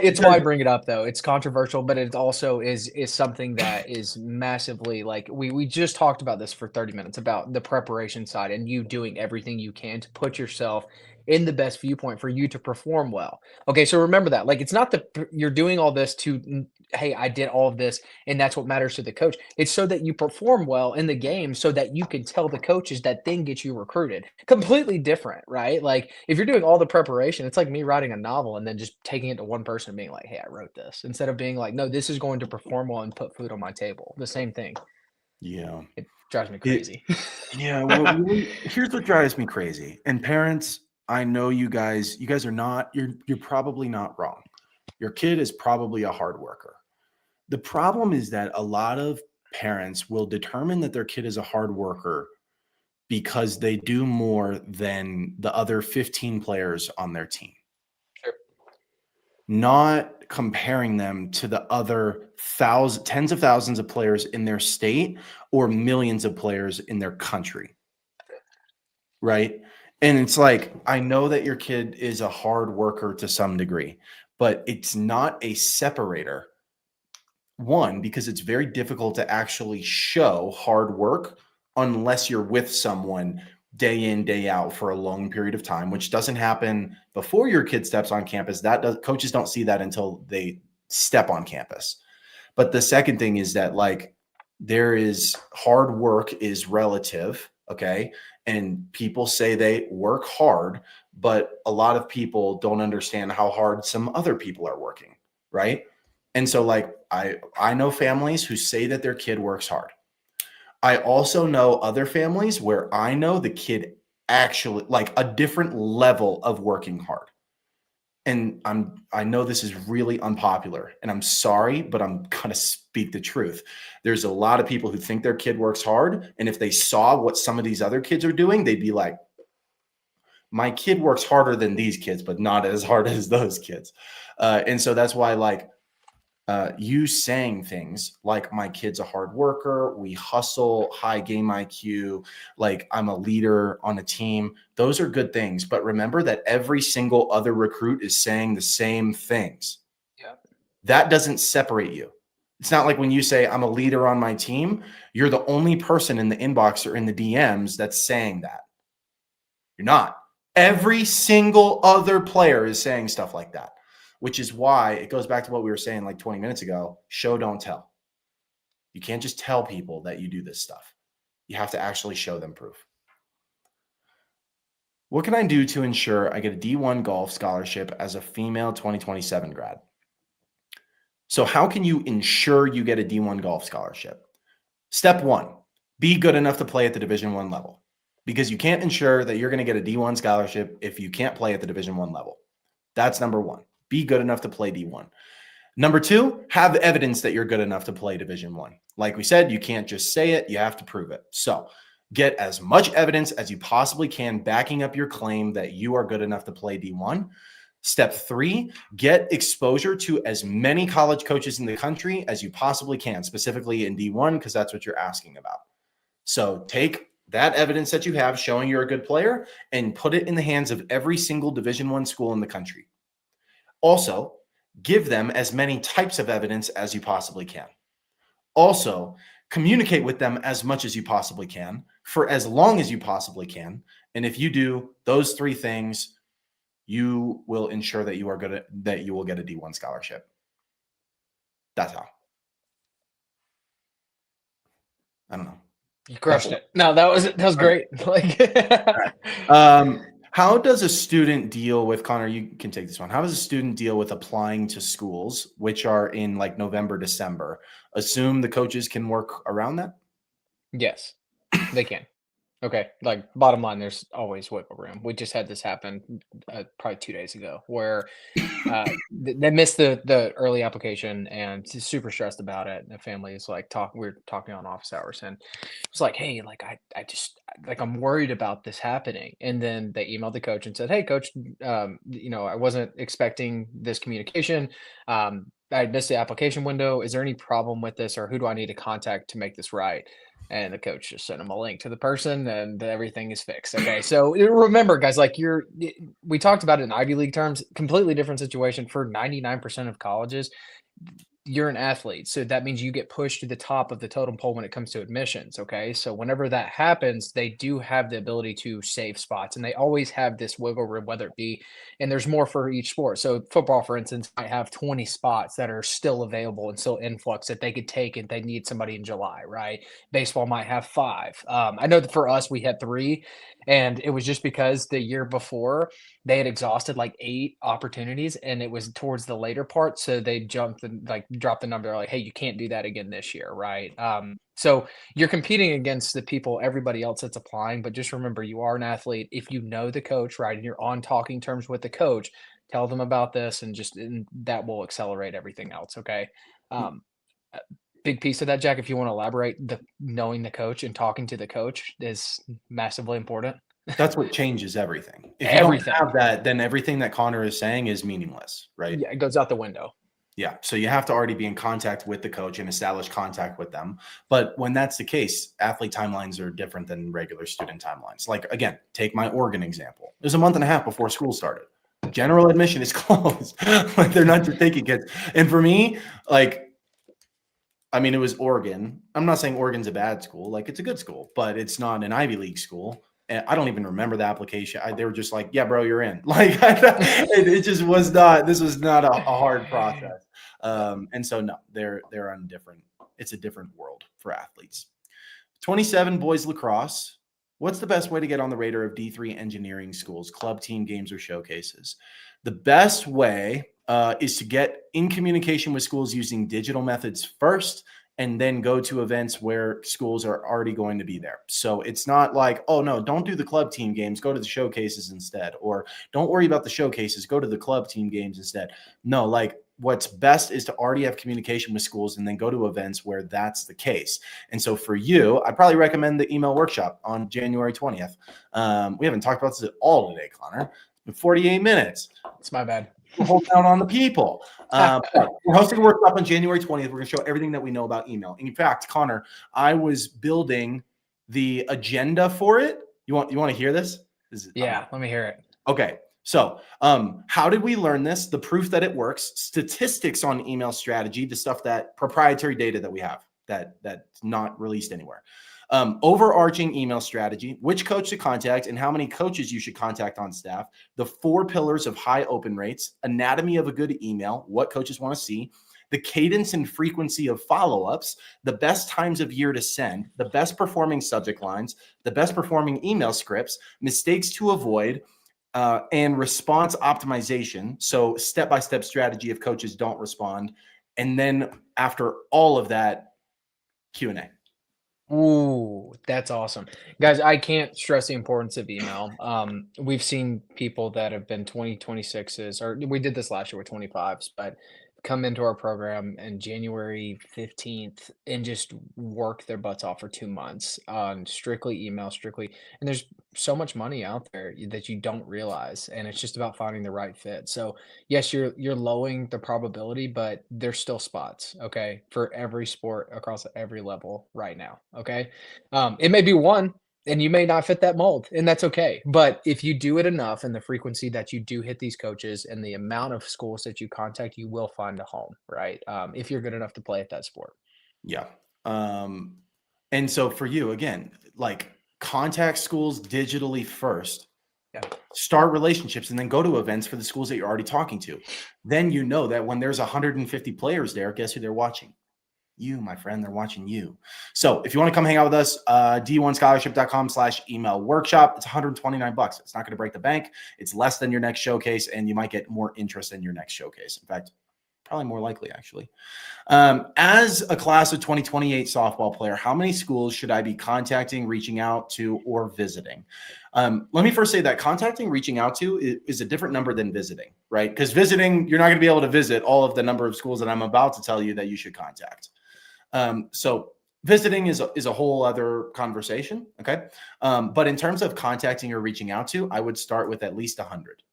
It's why I bring it up though. It's controversial, but it also is something that is massively like we just talked about this for 30 minutes about the preparation side and you doing everything you can to put yourself in the best viewpoint for you to perform well. Okay, so remember that. Like it's not that you're doing all this to hey, I did all of this and that's what matters to the coach. It's so that you perform well in the game so that you can tell the coaches that then get you recruited. Completely different, right? Like if you're doing all the preparation, it's like me writing a novel and then just taking it to one person and being like, hey, I wrote this instead of being like, no, this is going to perform well and put food on my table. The same thing. Yeah. It drives me crazy. Well, here's what drives me crazy. And parents, I know you guys are not, you're probably not wrong. Your kid is probably a hard worker. The problem is that a lot of parents will determine that their kid is a hard worker because they do more than the other 15 players on their team. Sure. Not comparing them to the other tens of thousands of players in their state or millions of players in their country. Right? And it's like, I know that your kid is a hard worker to some degree, but it's not a separator. One, because it's very difficult to actually show hard work unless you're with someone day in, day out for a long period of time, which doesn't happen before your kid steps on campus. Coaches don't see that until they step on campus. But the second thing is that like there is hard work is relative. Okay. And people say they work hard, but a lot of people don't understand how hard some other people are working. Right. And so like I know families who say that their kid works hard. I also know other families where I know the kid actually like a different level of working hard. And I know this is really unpopular and I'm sorry, but I'm going to speak the truth. There's a lot of people who think their kid works hard. And if they saw what some of these other kids are doing, they'd be like, my kid works harder than these kids, but not as hard as those kids. And so that's why like, you saying things like my kid's a hard worker, we hustle, high game IQ, like I'm a leader on a team. Those are good things. But remember that every single other recruit is saying the same things. Yeah. That doesn't separate you. It's not like when you say I'm a leader on my team, you're the only person in the inbox or in the DMs that's saying that. You're not. Every single other player is saying stuff like that. Which is why it goes back to what we were saying like 20 minutes ago, show, don't tell. You can't just tell people that you do this stuff. You have to actually show them proof. What can I do to ensure I get a D1 golf scholarship as a female 2027 grad? So how can you ensure you get a D1 golf scholarship? Step one, be good enough to play at the Division I level, because you can't ensure that you're going to get a D1 scholarship if you can't play at the Division I level. That's number one. Be good enough to play D1. Number two, have evidence that you're good enough to play Division I. Like we said, you can't just say it, you have to prove it. So get as much evidence as you possibly can backing up your claim that you are good enough to play D1. Step three, get exposure to as many college coaches in the country as you possibly can, specifically in D1, because that's what you're asking about. So take that evidence that you have showing you're a good player and put it in the hands of every single Division I school in the country. Also, give them as many types of evidence as you possibly can. Also, communicate with them as much as you possibly can for as long as you possibly can. And if you do those three things, you will ensure that you are good that you will get a D1 scholarship. That's how. I don't know. You crushed it. No, that was great. Like, how does a student deal with, Connor, you can take this one. How does a student deal with applying to schools which are in like November, December? Assume the coaches can work around that? yes, they can. Okay, like bottom line, there's always wiggle room. We just had this happen probably 2 days ago where they missed the early application and super stressed about it. And the family is like we were talking on office hours, and it's like, hey, like I just like I'm worried about this happening. And then they emailed the coach and said, hey, coach, I wasn't expecting this communication. I missed the application window. Is there any problem with this, or who do I need to contact to make this right? And the coach just sent him a link to the person, and everything is fixed. Okay, so remember, guys, like we talked about it in Ivy League terms, completely different situation for 99% of colleges. You're an athlete, so that means you get pushed to the top of the totem pole when it comes to admissions. Okay, so whenever that happens, they do have the ability to save spots, and they always have this wiggle room, whether it be, and there's more for each sport. So football, for instance, might have 20 spots that are still available and still influx that they could take if they need somebody in July, right? Baseball might have 5. I know that for us, we had 3, and it was just because the year before they had exhausted like 8 opportunities, and it was towards the later part, so they jumped and like dropped the number. Like, hey, you can't do that again this year, right? So you're competing against the people, everybody else that's applying, but just remember, you are an athlete. If you know the coach, right, and you're on talking terms with the coach, tell them about this, and that will accelerate everything else. Okay. Big piece of that, Jack, if you want to elaborate, knowing the coach and talking to the coach is massively important. That's what changes everything. If Everything. you don't have that, then everything that Connor is saying is meaningless, right? Yeah, it goes out the window. Yeah. So you have to already be in contact with the coach and establish contact with them. But when that's the case, athlete timelines are different than regular student timelines. Like, again, take my Oregon example. It was a month and a half before school started. General admission is closed. Like, they're not just taking kids. And for me, like, I mean, it was Oregon. I'm not saying Oregon's a bad school. Like, it's a good school, but it's not an Ivy League school. And I don't even remember the application. They were just like, yeah, bro, you're in. Like, it just was not, this was not a hard process. And so, no, they're on different, it's a different world for athletes. 27, boys lacrosse. What's the best way to get on the radar of D3 engineering schools, club team games, or showcases? The best way is to get in communication with schools using digital methods first, and then go to events where schools are already going to be there. So it's not like, oh, no, don't do the club team games, go to the showcases instead. Or don't worry about the showcases, go to the club team games instead. No, like, what's best is to already have communication with schools and then go to events where that's the case. And so for you, I probably recommend the email workshop on January 20th. We haven't talked about this at all today, Connor. It's been 48 minutes. It's my bad. We're holding out on the people. We're hosting a workshop on January 20th. We're going to show everything that we know about email. In fact, Connor, I was building the agenda for it. You want to hear this? Yeah, let me hear it. Okay. So how did we learn this? The proof that it works, statistics on email strategy, the stuff that proprietary data that we have that's not released anywhere. Overarching email strategy, which coach to contact and how many coaches you should contact on staff, the 4 pillars of high open rates, anatomy of a good email, what coaches want to see, the cadence and frequency of follow-ups, the best times of year to send, the best performing subject lines, the best performing email scripts, mistakes to avoid, and response optimization. So step-by-step strategy if coaches don't respond. And then after all of that, Q&A. Ooh, that's awesome. Guys, I can't stress the importance of email. We've seen people that have been 2026s, or we did this last year with 25s, but come into our program in January 15th and just work their butts off for 2 months on strictly email, strictly. And there's so much money out there that you don't realize, and it's just about finding the right fit. So yes, you're lowering the probability, but there's still spots, okay, for every sport across every level right now. Okay. It may be one and you may not fit that mold, and that's okay. But if you do it enough and the frequency that you do hit these coaches and the amount of schools that you contact, you will find a home, right? If you're good enough to play at that sport. Yeah. And so for you, again, like contact schools digitally first. Yeah. Start relationships and then go to events for the schools that you're already talking to. Then you know that when there's 150 players there, guess who they're watching? You, my friend, they're watching you. So if you want to come hang out with us, d1scholarship.com/email workshop, it's $129. It's not going to break the bank. It's less than your next showcase, and you might get more interest in your next showcase. In fact, probably more likely, actually. As a class of 2028 softball player, how many schools should I be contacting, reaching out to, or visiting? Let me first say that contacting, reaching out to is a different number than visiting, right? Because visiting, you're not going to be able to visit all of the number of schools that I'm about to tell you that you should contact. So visiting is a whole other conversation. Okay. But in terms of contacting or reaching out to, I would start with at least 100.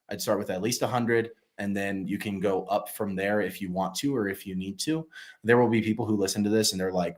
I'd start with at least 100, and then you can go up from there if you want to, or if you need to. There will be people who listen to this and they're like,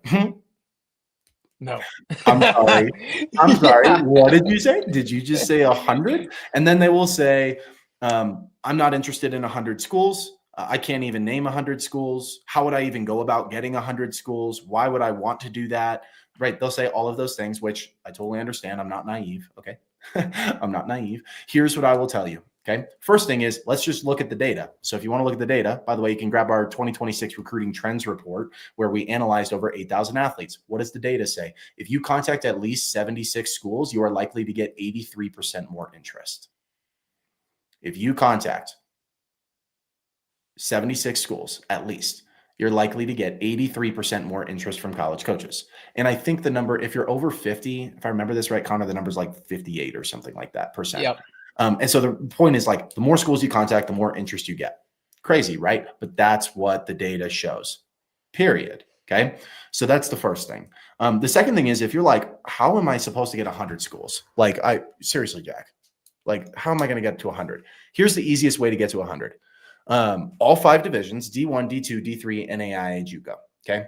No, I'm sorry. I'm sorry. Yeah. What did you say? Did you just say 100? And then they will say, I'm not interested in 100 schools. I can't even name 100 schools. How would I even go about getting 100 schools? Why would I want to do that? Right. They'll say all of those things, which I totally understand. I'm not naive. Okay. I'm not naive. Here's what I will tell you. Okay. First thing is, let's just look at the data. So if you want to look at the data, by the way, you can grab our 2026 recruiting trends report where we analyzed over 8,000 athletes. What does the data say? If you contact at least 76 schools, you are likely to get 83% more interest. If you contact 76 schools, at least, you're likely to get 83% more interest from college coaches. And I think the number, if you're over 50, if I remember this right, Connor, the number's like 58 or something like that percent. Yep. And so the point is, like, the more schools you contact, the more interest you get. Crazy, right? But that's what the data shows, period. Okay. So that's the first thing. The second thing is, if you're like, how am I supposed to get 100 schools? Like, seriously, Jack, like, how am I going to get to 100? Here's the easiest way to get to 100. All 5 divisions, D1, D2, D3, NAIA, JUCO. Okay.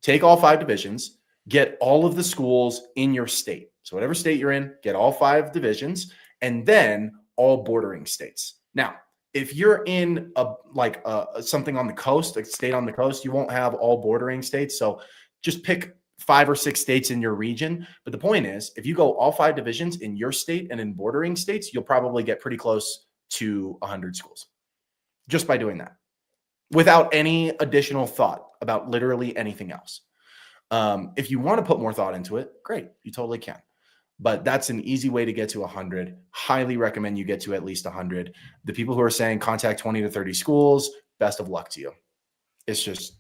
Take all 5 divisions, get all of the schools in your state. So whatever state you're in, get all 5 divisions, and then all bordering states. Now, if you're in something on the coast, a state on the coast, you won't have all bordering states. So just pick 5 or 6 states in your region. But the point is, if you go all 5 divisions in your state and in bordering states, you'll probably get pretty close to 100 schools just by doing that, without any additional thought about literally anything else. If you want to put more thought into it, great, you totally can. But that's an easy way to get to 100. Highly recommend you get to at least 100. The people who are saying contact 20 to 30 schools, best of luck to you. It's just,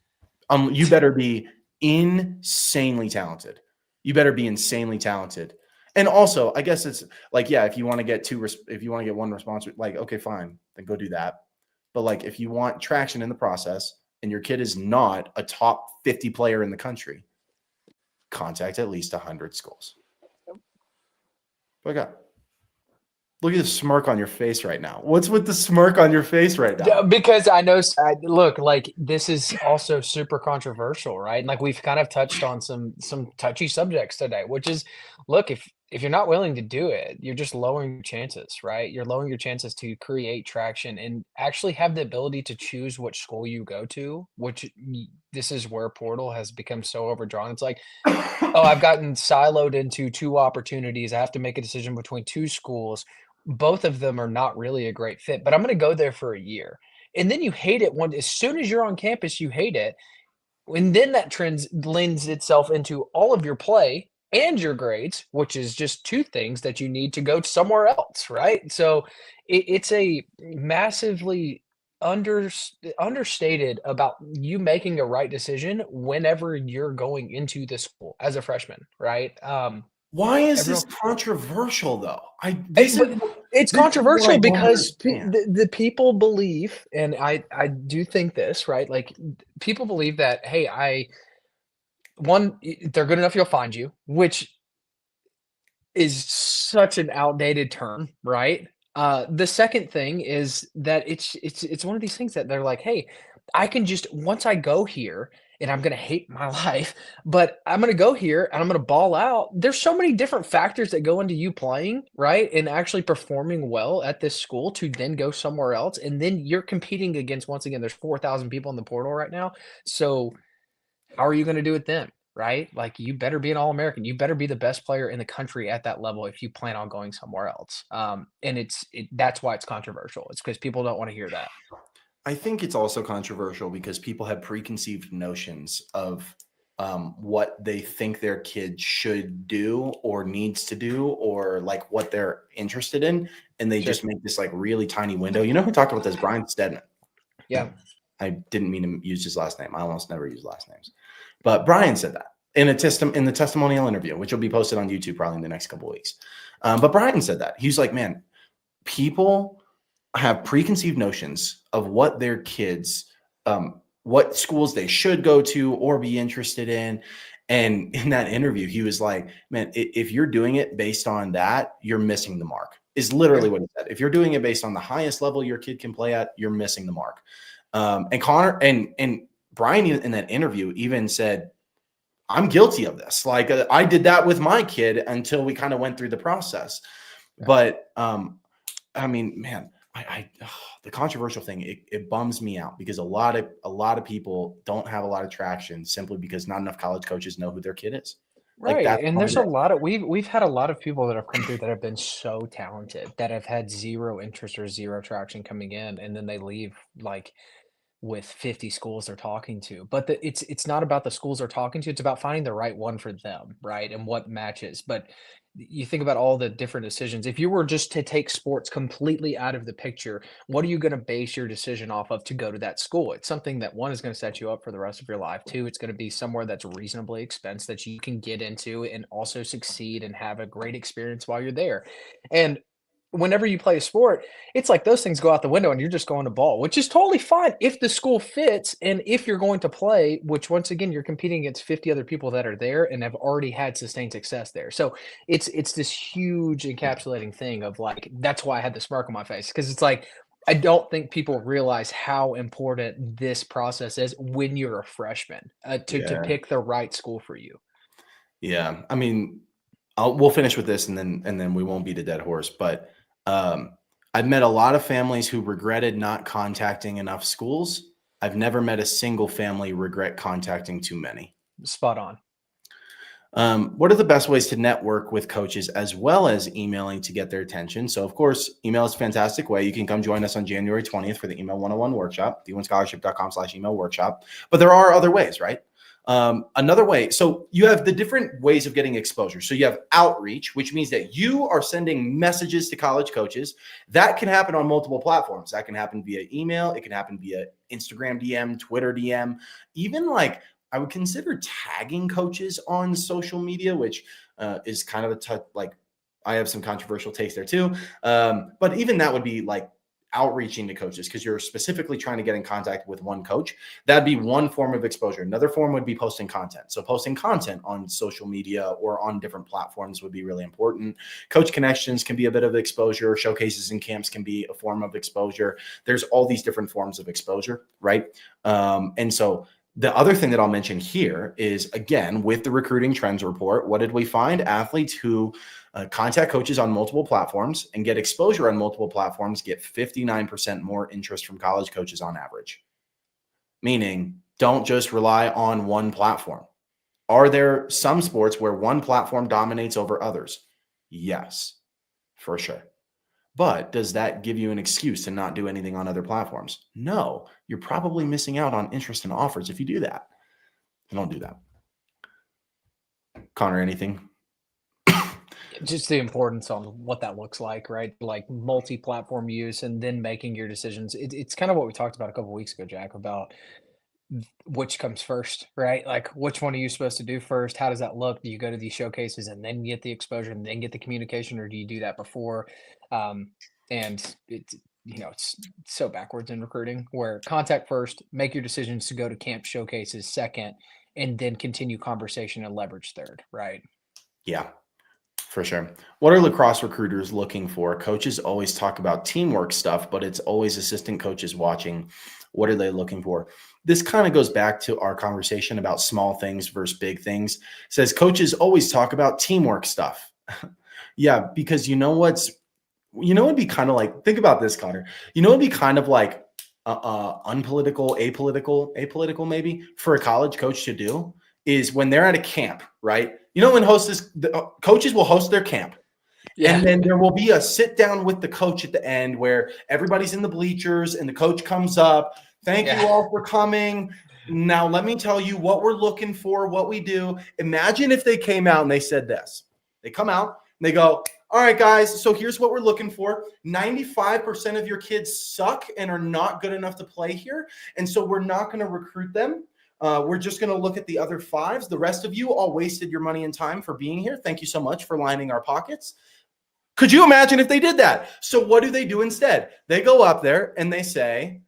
you better be insanely talented. You better be insanely talented. And also, I guess it's like, yeah, if you want to get one response, like, okay, fine, then go do that. But like, if you want traction in the process and your kid is not a top 50 player in the country, contact at least 100 schools. Look at the smirk on your face right now. What's with the smirk on your face right now? Yeah, because I know, look, like, this is also super controversial, right? And like, we've kind of touched on some touchy subjects today, which is, look, if you're not willing to do it, you're just lowering your chances, right? You're lowering your chances to create traction and actually have the ability to choose which school you go to, this is where Portal has become so overdrawn. It's like, oh, I've gotten siloed into 2 opportunities. I have to make a decision between 2 schools. Both of them are not really a great fit, but I'm going to go there for a year. and then you hate it as soon as you're on campus, you hate it. And then that lends itself into all of your play and your grades, which is just two things that you need to go somewhere else, right? So it's a massively understated about you making a right decision whenever you're going into the school as a freshman, right? Why is this Everyone controversial though? It's it's this is what I controversial don't because understand. the people believe, and I do think this, right? Like, people believe that, "Hey, they're good enough, you'll find you," which is such an outdated term, right? The second thing is that it's one of these things that they're like, "Hey, I can just once I go here and I'm gonna hate my life, but I'm gonna go here and I'm gonna ball out." There's so many different factors that go into you playing, right? And actually performing well at this school to then go somewhere else, and then you're competing against, once again, there's 4,000 people in the portal right now. So how are you gonna do it then, right? Like, you better be an All-American. You better be the best player in the country at that level if you plan on going somewhere else. And that's why it's controversial. It's because people don't wanna hear that. I think it's also controversial because people have preconceived notions of what they think their kid should do or needs to do or like what they're interested in. And they Sure. just make this like really tiny window. You know who talked about this? Brian Stedman. Yeah. I didn't mean to use his last name. I almost never use last names. But Brian said that in the testimonial interview, which will be posted on YouTube probably in the next couple of weeks. But Brian said that. He's like, man, people have preconceived notions of what their kids, what schools they should go to or be interested in. And in that interview, he was like, man, if you're doing it based on that, you're missing the mark, is literally Yeah. what he said. If you're doing it based on the highest level your kid can play at, you're missing the mark. And Connor and Brian in that interview even said, I'm guilty of this. Like I did that with my kid until we kind of went through the process. Yeah. But I mean, man, the controversial thing, it bums me out because a lot of people don't have a lot of traction simply because not enough college coaches know who their kid is. Like Right, that's and all there's it a is. lot of we've had a lot of people that have come through that have been so talented that have had 0 interest or 0 traction coming in, and then they leave, like, with 50 schools they're talking to. But it's not about the schools they're talking to, it's about finding the right one for them, right? And what matches. But you think about all the different decisions. If you were just to take sports completely out of the picture, what are you going to base your decision off of to go to that school? It's something that, one, is going to set you up for the rest of your life. Two, it's going to be somewhere that's reasonably expensive that you can get into and also succeed and have a great experience while you're there. And whenever you play a sport, it's like those things go out the window and you're just going to ball, which is totally fine if the school fits and if you're going to play, which, once again, you're competing against 50 other people that are there and have already had sustained success there. So it's this huge encapsulating thing of, like, that's why I had the smirk on my face, because it's like I don't think people realize how important this process is when you're a freshman, to Yeah. pick the right school for you. Yeah. I mean, we'll finish with this and then we won't beat a dead horse. But I've met a lot of families who regretted not contacting enough schools. I've never met a single family regret contacting too many. Spot on. What are the best ways to network with coaches as well as emailing to get their attention? So, of course, email is a fantastic way. You can come join us on January 20th for the Email 101 workshop, d1scholarship.com/email workshop. But there are other ways, right? Another way, so you have the different ways of getting exposure. So you have outreach, which means that you are sending messages to college coaches. That can happen on multiple platforms. That can happen via email. It can happen via Instagram DM, Twitter DM, even like I would consider tagging coaches on social media, which is kind of like I have some controversial takes there too. But even that would be like outreaching to coaches because you're specifically trying to get in contact with one coach. That'd be one form of exposure. Another form would be posting content. So posting content on social media or on different platforms would be really important. Coach connections can be a bit of exposure. Showcases and camps can be a form of exposure. There's all these different forms of exposure, right? And so the other thing that I'll mention here is, again, with the recruiting trends report, what did we find? Athletes who contact coaches on multiple platforms and get exposure on multiple platforms get 59% more interest from college coaches on average. Meaning, don't just rely on one platform. Are there some sports where one platform dominates over others? Yes, for sure. But does that give you an excuse to not do anything on other platforms? No, you're probably missing out on interest and offers if you do that. I don't do that. Connor, anything? Just the importance on what that looks like, right? Like multi-platform use and then making your decisions. It's kind of what we talked about a couple weeks ago, Jack, about which comes first, right? Like which one are you supposed to do first? How does that look? Do you go to these showcases and then get the exposure and then get the communication, or do you do that before? And it's it's so backwards in recruiting, where contact first, make your decisions to go to camp showcases second, and then continue conversation and leverage third, right? Yeah, for sure. What are lacrosse recruiters looking for? Coaches always talk about teamwork stuff, but it's always assistant coaches watching. What are they looking for? This kind of goes back to our conversation about small things versus big things. It says coaches always talk about teamwork stuff. Yeah, because it'd be kind of like, think about this, Connor. It'd be kind of like unpolitical, apolitical maybe for a college coach to do is when they're at a camp, right? When coaches will host their camp. Yeah. And then there will be a sit down with the coach at the end where everybody's in the bleachers and the coach comes up. Thank you all for coming. Now, let me tell you what we're looking for, what we do. Imagine if they came out and they said this. They come out and they go, all right, guys, so here's what we're looking for. 95% of your kids suck and are not good enough to play here. And so we're not going to recruit them. We're just going to look at the other fives. The rest of you all wasted your money and time for being here. Thank you so much for lining our pockets. Could you imagine if they did that? So what do they do instead? They go up there and they say,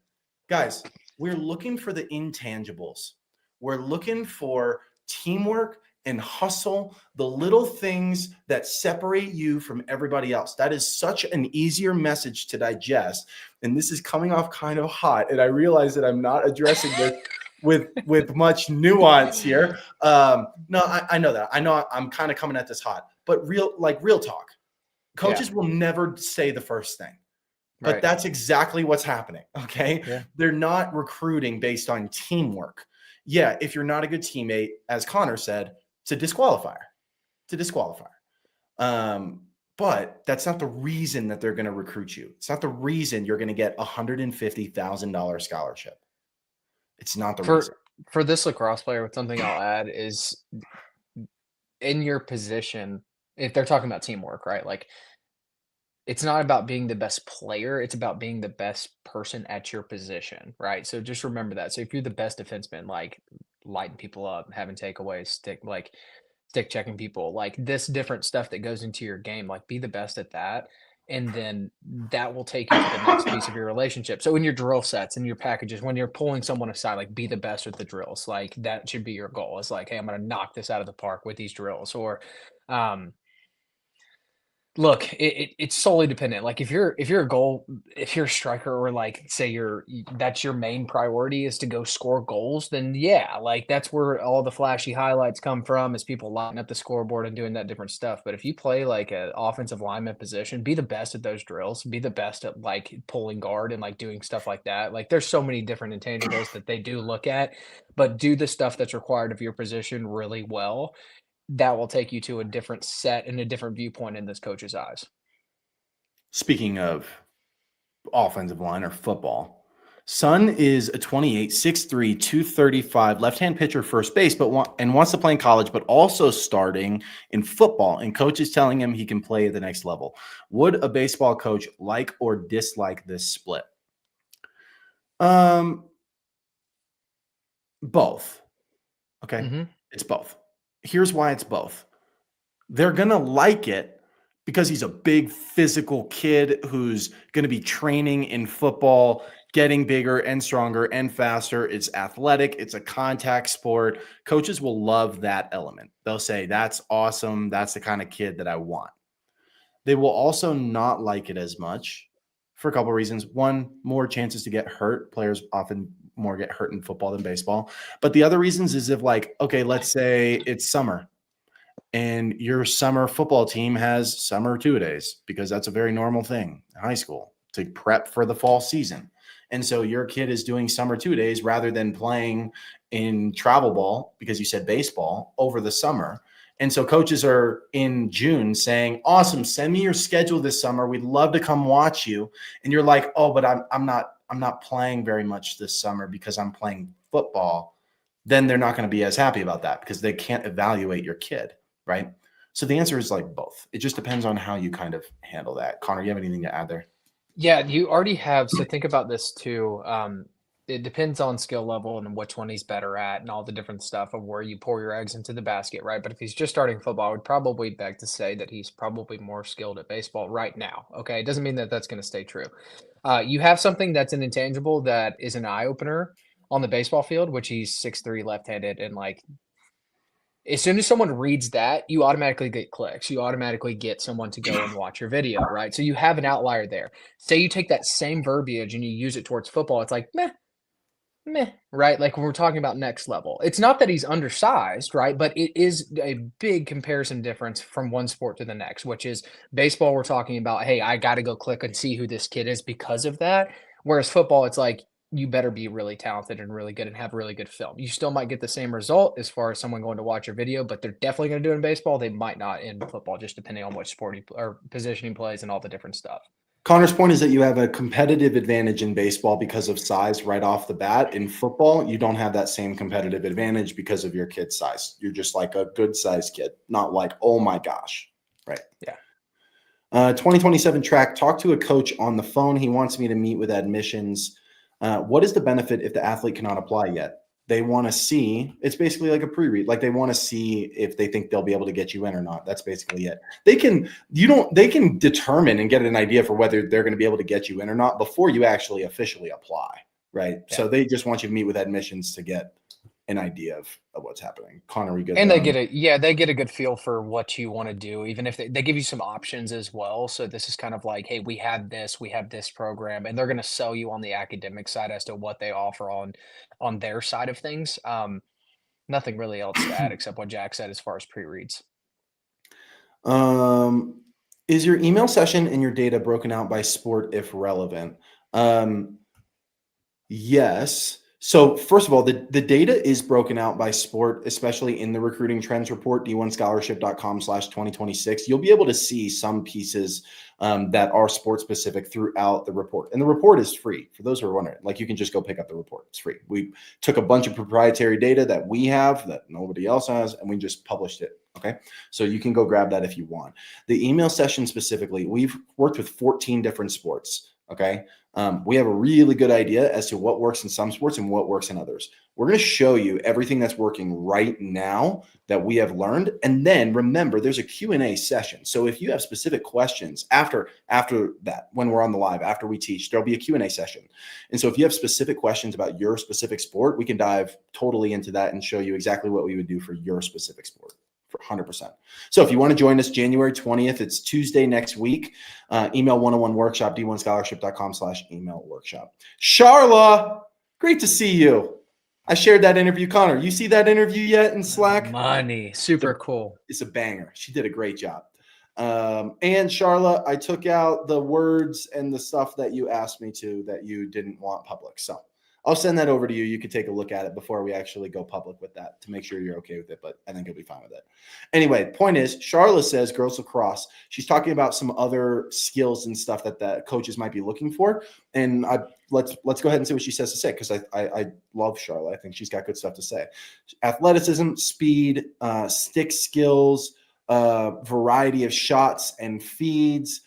guys, we're looking for the intangibles. We're looking for teamwork and hustle, the little things that separate you from everybody else. That is such an easier message to digest. And this is coming off kind of hot. And I realize that I'm not addressing this with much nuance here. No, I know that. I know I'm kind of coming at this hot, but real talk. Coaches will never say the first thing, but that's exactly what's happening. Okay. Yeah. They're not recruiting based on teamwork. Yeah. If you're not a good teammate, as Connor said, it's a disqualifier. But that's not the reason that they're going to recruit you. It's not the reason you're going to get $150,000 scholarship. It's not the reason. For this lacrosse player, with something I'll add is in your position, if they're talking about teamwork, right? Like it's not about being the best player, it's about being the best person at your position, right? So just remember that. So if you're the best defenseman, like lighting people up, having takeaways, stick checking people, like this different stuff that goes into your game, like be the best at that. And then that will take you to the next piece of your relationship. So in your drill sets and your packages, when you're pulling someone aside, like be the best at the drills. Like that should be your goal. It's like, hey, I'm going to knock this out of the park with these drills. Or look, it's solely dependent. Like if you're a striker, or like say that's your main priority is to go score goals, then yeah, like that's where all the flashy highlights come from, is people lining up the scoreboard and doing that different stuff. But if you play like an offensive lineman position, be the best at those drills, be the best at like pulling guard and like doing stuff like that. Like there's so many different intangibles that they do look at, but do the stuff that's required of your position really well. That will take you to a different set and a different viewpoint in this coach's eyes. Speaking of offensive line or football, Son is a 28, 6'3", 235 left-hand pitcher, first base, but wants to play in college, but also starting in football. And coach is telling him he can play at the next level. Would a baseball coach like or dislike this split? Both. Okay, It's both. Here's why it's both. They're going to like it because he's a big physical kid who's going to be training in football, getting bigger and stronger and faster. It's athletic. It's a contact sport. Coaches will love that element. They'll say, that's awesome. That's the kind of kid that I want. They will also not like it as much for a couple of reasons. One, more chances to get hurt. Players often more get hurt in football than baseball. But the other reasons is if like, okay, let's say it's summer and your summer football team has summer two-a-days, because that's a very normal thing in high school to prep for the fall season. And so your kid is doing summer two-a-days rather than playing in travel ball, because you said baseball, over the summer. And so coaches are in June saying, awesome, send me your schedule this summer. We'd love to come watch you. And you're like, oh, but I'm not playing very much this summer because I'm playing football. Then they're not going to be as happy about that because they can't evaluate your kid, right? So the answer is like both. It just depends on how you kind of handle that. Connor, you have anything to add there? Yeah, you already have. So think about this too. It depends on skill level and which one he's better at and all the different stuff of where you pour your eggs into the basket, right? But if he's just starting football, I would probably beg to say that he's probably more skilled at baseball right now. Okay. It doesn't mean that that's going to stay true. You have something that's an intangible that is an eye opener on the baseball field, which he's 6'3", left-handed, and like as soon as someone reads that, you automatically get clicks. You automatically get someone to go and watch your video, right? So you have an outlier there. Say you take that same verbiage and you use it towards football, it's like meh, right? Like when we're talking about next level. It's not that he's undersized, right? But it is a big comparison difference from one sport to the next, which is baseball. We're talking about, hey, I got to go click and see who this kid is because of that. Whereas football, it's like, you better be really talented and really good and have really good film. You still might get the same result as far as someone going to watch your video, but they're definitely going to do it in baseball. They might not in football, just depending on which sport or position he plays and all the different stuff. Connor's point is that you have a competitive advantage in baseball because of size right off the bat. In football, you don't have that same competitive advantage because of your kid's size. You're just like a good sized kid, not like, oh my gosh. Right. Yeah. 2027 track, talk to a coach on the phone. He wants me to meet with admissions. What is the benefit if the athlete cannot apply yet? They want to see, it's basically like a pre-read. Like they want to see if they think they'll be able to get you in or not. That's basically it. They can determine and get an idea for whether they're going to be able to get you in or not before you actually officially apply. Right. Yeah. So they just want you to meet with admissions to get an idea of what's happening. Connor, we good? And they get a good feel for what you want to do, even if they give you some options as well. So this is kind of like, hey, we have this program, and they're going to sell you on the academic side as to what they offer on their side of things. Nothing really else to add except what Jack said as far as pre-reads. Is your email session and your data broken out by sport if relevant? Yes. So first of all, the data is broken out by sport, especially in the recruiting trends report, d1scholarship.com/2026. You'll be able to see some pieces that are sport specific throughout the report. And the report is free for those who are wondering. Like you can just go pick up the report. It's free. We took a bunch of proprietary data that we have that nobody else has, and we just published it. Okay. So you can go grab that if you want. The email session specifically, we've worked with 14 different sports. Okay. We have a really good idea as to what works in some sports and what works in others. We're going to show you everything that's working right now that we have learned. And then remember, there's a Q&A session. So if you have specific questions after that, when we're on the live, after we teach, there'll be a Q&A session. And so if you have specific questions about your specific sport, we can dive totally into that and show you exactly what we would do for your specific sport. 100%. So if you want to join us January 20th, it's Tuesday next week. Email 101 workshop, d1scholarship.com/email workshop. Charla, great to see you. I shared that interview. Connor, you see that interview yet in Slack? Money. Super cool. It's a banger. She did a great job. And Charla, I took out the words and the stuff that you asked me to that you didn't want public. So I'll send that over to you. You can take a look at it before we actually go public with that to make sure you're okay with it, but I think you'll be fine with it. Anyway, point is, Charla says girls lacrosse. She's talking about some other skills and stuff that the coaches might be looking for. And let's go ahead and see what she says to say, because I love Charla. I think she's got good stuff to say. Athleticism, speed, stick skills, variety of shots and feeds,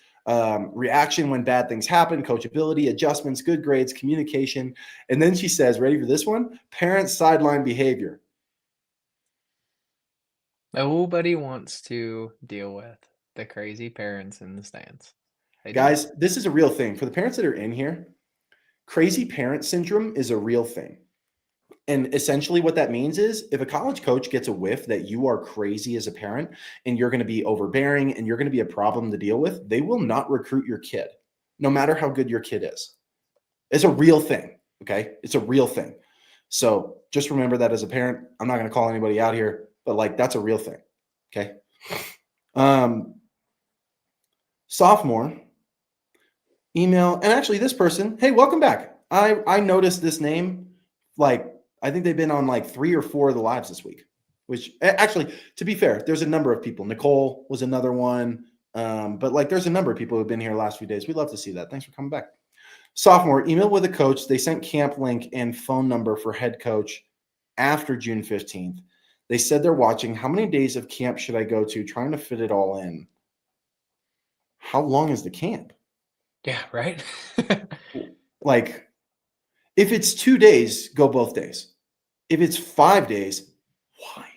reaction when bad things happen, coachability, adjustments, good grades, communication. And then she says, ready for this one? Parent sideline behavior. Nobody wants to deal with the crazy parents in the stands. Guys, this is a real thing. For the parents that are in here, crazy parent syndrome is a real thing. And essentially what that means is if a college coach gets a whiff that you are crazy as a parent and you're going to be overbearing and you're going to be a problem to deal with, they will not recruit your kid, no matter how good your kid is. It's a real thing, okay? It's a real thing. So just remember that as a parent. I'm not going to call anybody out here, but like that's a real thing, okay? Sophomore, email, and actually this person, hey, welcome back. I noticed this name, like, I think they've been on like 3 or 4 of the lives this week. which actually, to be fair, there's a number of people. Nicole was another one. But like there's a number of people who've been here the last few days. We'd love to see that. Thanks for coming back. Sophomore, email with a coach. They sent camp link and phone number for head coach after June 15th. They said they're watching. How many days of camp should I go to? Trying to fit it all in. How long is the camp? Yeah, right. Like, if it's 2 days, go both days. If it's 5 days, why?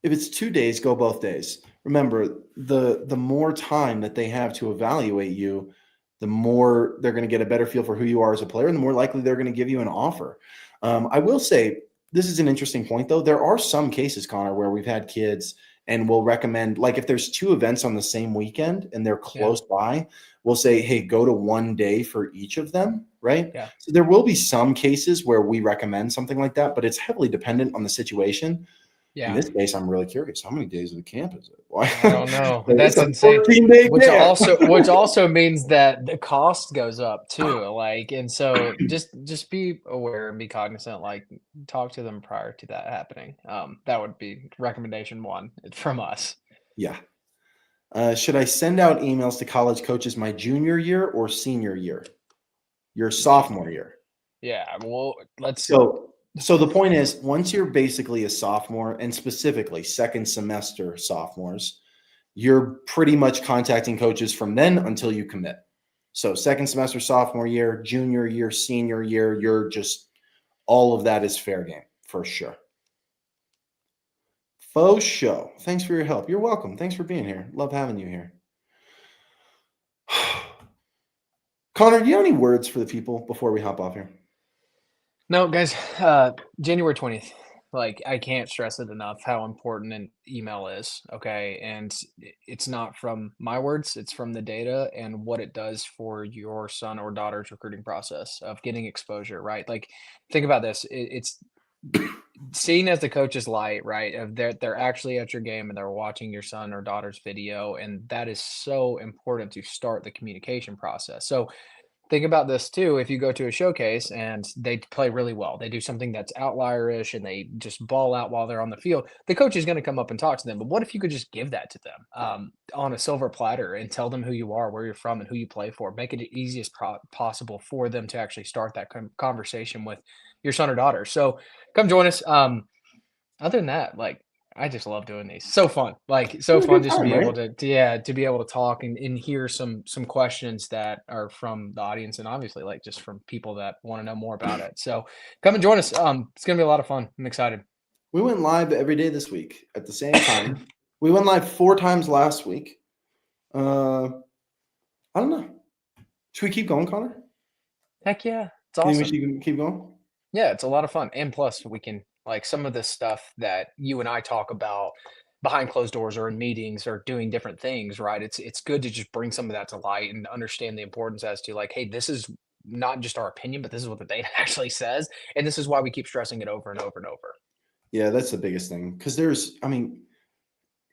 If it's 2 days, go both days. Remember, the more time that they have to evaluate you, the more they're going to get a better feel for who you are as a player, and the more likely they're going to give you an offer. I will say, this is an interesting point, though. There are some cases, Connor, where we've had kids and we'll recommend, like if there's 2 events on the same weekend and they're close by, we'll say, hey, go to 1 day for each of them, right? Yeah. So there will be some cases where we recommend something like that, but it's heavily dependent on the situation. Yeah. In this case, I'm really curious. How many days of the camp is it? Why? I don't know. It's That's a insane. 14-day camp. Which also means that the cost goes up too. Like, and so just be aware and be cognizant. Like, talk to them prior to that happening. That would be recommendation 1 from us. Yeah. Should I send out emails to college coaches my junior year or senior year? Your sophomore year. Yeah. Well, let's. So the point is, once you're basically a sophomore, and specifically second semester sophomores, you're pretty much contacting coaches from then until you commit. So second semester sophomore year, junior year, senior year, you're just all of that is fair game for sure. Faux show. Thanks for your help. You're welcome. Thanks for being here. Love having you here. Connor, do you have any words for the people before we hop off here? No, guys, January 20th. Like, I can't stress it enough how important an email is. Okay. And it's not from my words, it's from the data and what it does for your son or daughter's recruiting process of getting exposure, right? Like, think about this. It's seen as the coach's light, right? Of they're actually at your game and they're watching your son or daughter's video. And that is so important to start the communication process. So think about this too. If you go to a showcase and they play really well, they do something that's outlierish and they just ball out while they're on the field, the coach is going to come up and talk to them. But what if you could just give that to them on a silver platter and tell them who you are, where you're from, and who you play for? Make it the easiest possible for them to actually start that conversation with your son or daughter. So come join us. Other than that, like, I just love doing these. So fun. Like, so fun just to be able to be able to talk and hear some questions that are from the audience and obviously like just from people that want to know more about it. So come and join us. It's gonna be a lot of fun. I'm excited. We went live every day this week at the same time. We went live 4 times last week. I don't know. Should we keep going, Connor? Heck yeah. It's You awesome. think we should keep going? Yeah, it's a lot of fun. And plus we can, like, some of the stuff that you and I talk about behind closed doors or in meetings or doing different things, right? It's good to just bring some of that to light and understand the importance as to, like, hey, this is not just our opinion, but this is what the data actually says. And this is why we keep stressing it over and over and over. Yeah, that's the biggest thing. Because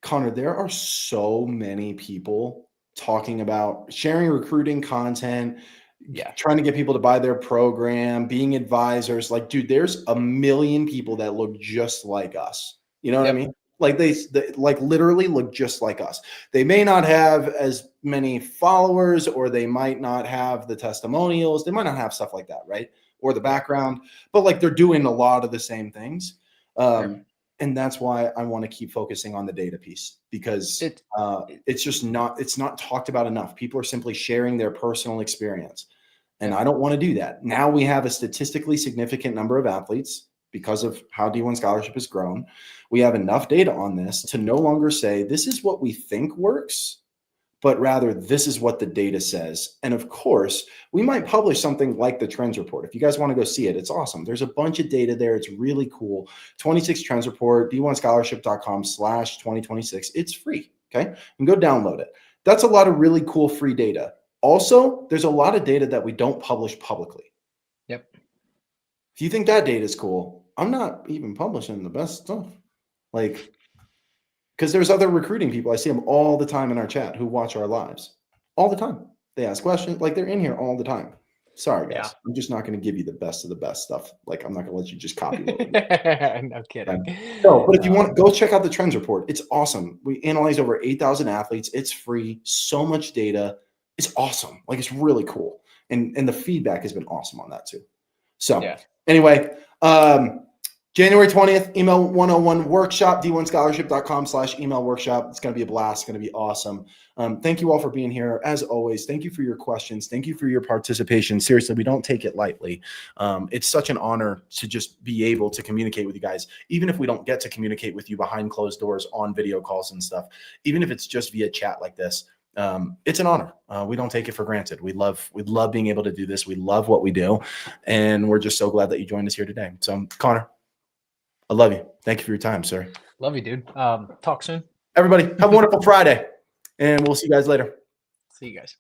Connor, there are so many people talking about sharing recruiting content, trying to get people to buy their program, being advisors. Like, dude, there's a million people that look just like us. You know what I mean? Like they like literally look just like us. They may not have as many followers, or they might not have the testimonials. They might not have stuff like that, right? Or the background, but like they're doing a lot of the same things. And that's why I want to keep focusing on the data piece, because it's just not talked about enough. People are simply sharing their personal experience. And I don't want to do that. Now we have a statistically significant number of athletes because of how D1 scholarship has grown. We have enough data on this to no longer say this is what we think works, but rather this is what the data says. And of course, we might publish something like the Trends Report. If you guys want to go see it, it's awesome. There's a bunch of data there. It's really cool. 26 Trends Report, d1scholarship.com/2026. It's free, okay? And go download it. That's a lot of really cool free data. Also, there's a lot of data that we don't publish publicly. Yep. If you think that data is cool, I'm not even publishing the best stuff. Like, because there's other recruiting people. I see them all the time in our chat who watch our lives all the time. They ask questions, like they're in here all the time. Sorry, guys. Yeah. I'm just not going to give you the best of the best stuff. Like, I'm not going to let you just copy what we do. No kidding. No, but if you want, go check out the trends report. It's awesome. We analyzed over 8,000 athletes. It's free. So much data. It's awesome. Like, it's really cool. And the feedback has been awesome on that too. So Yeah. anyway, January 20th, email 101 workshop, d1scholarship.com/email workshop. It's going to be a blast. It's going to be awesome. Thank you all for being here. As always, thank you for your questions. Thank you for your participation. Seriously, we don't take it lightly. It's such an honor to just be able to communicate with you guys, even if we don't get to communicate with you behind closed doors on video calls and stuff, even if it's just via chat like this. It's an honor. We don't take it for granted. We love being able to do this. We love what we do. And we're just so glad that you joined us here today. So Connor, I love you. Thank you for your time, sir. Love you, dude. Talk soon. Everybody, have a wonderful Friday, and we'll see you guys later. See you guys.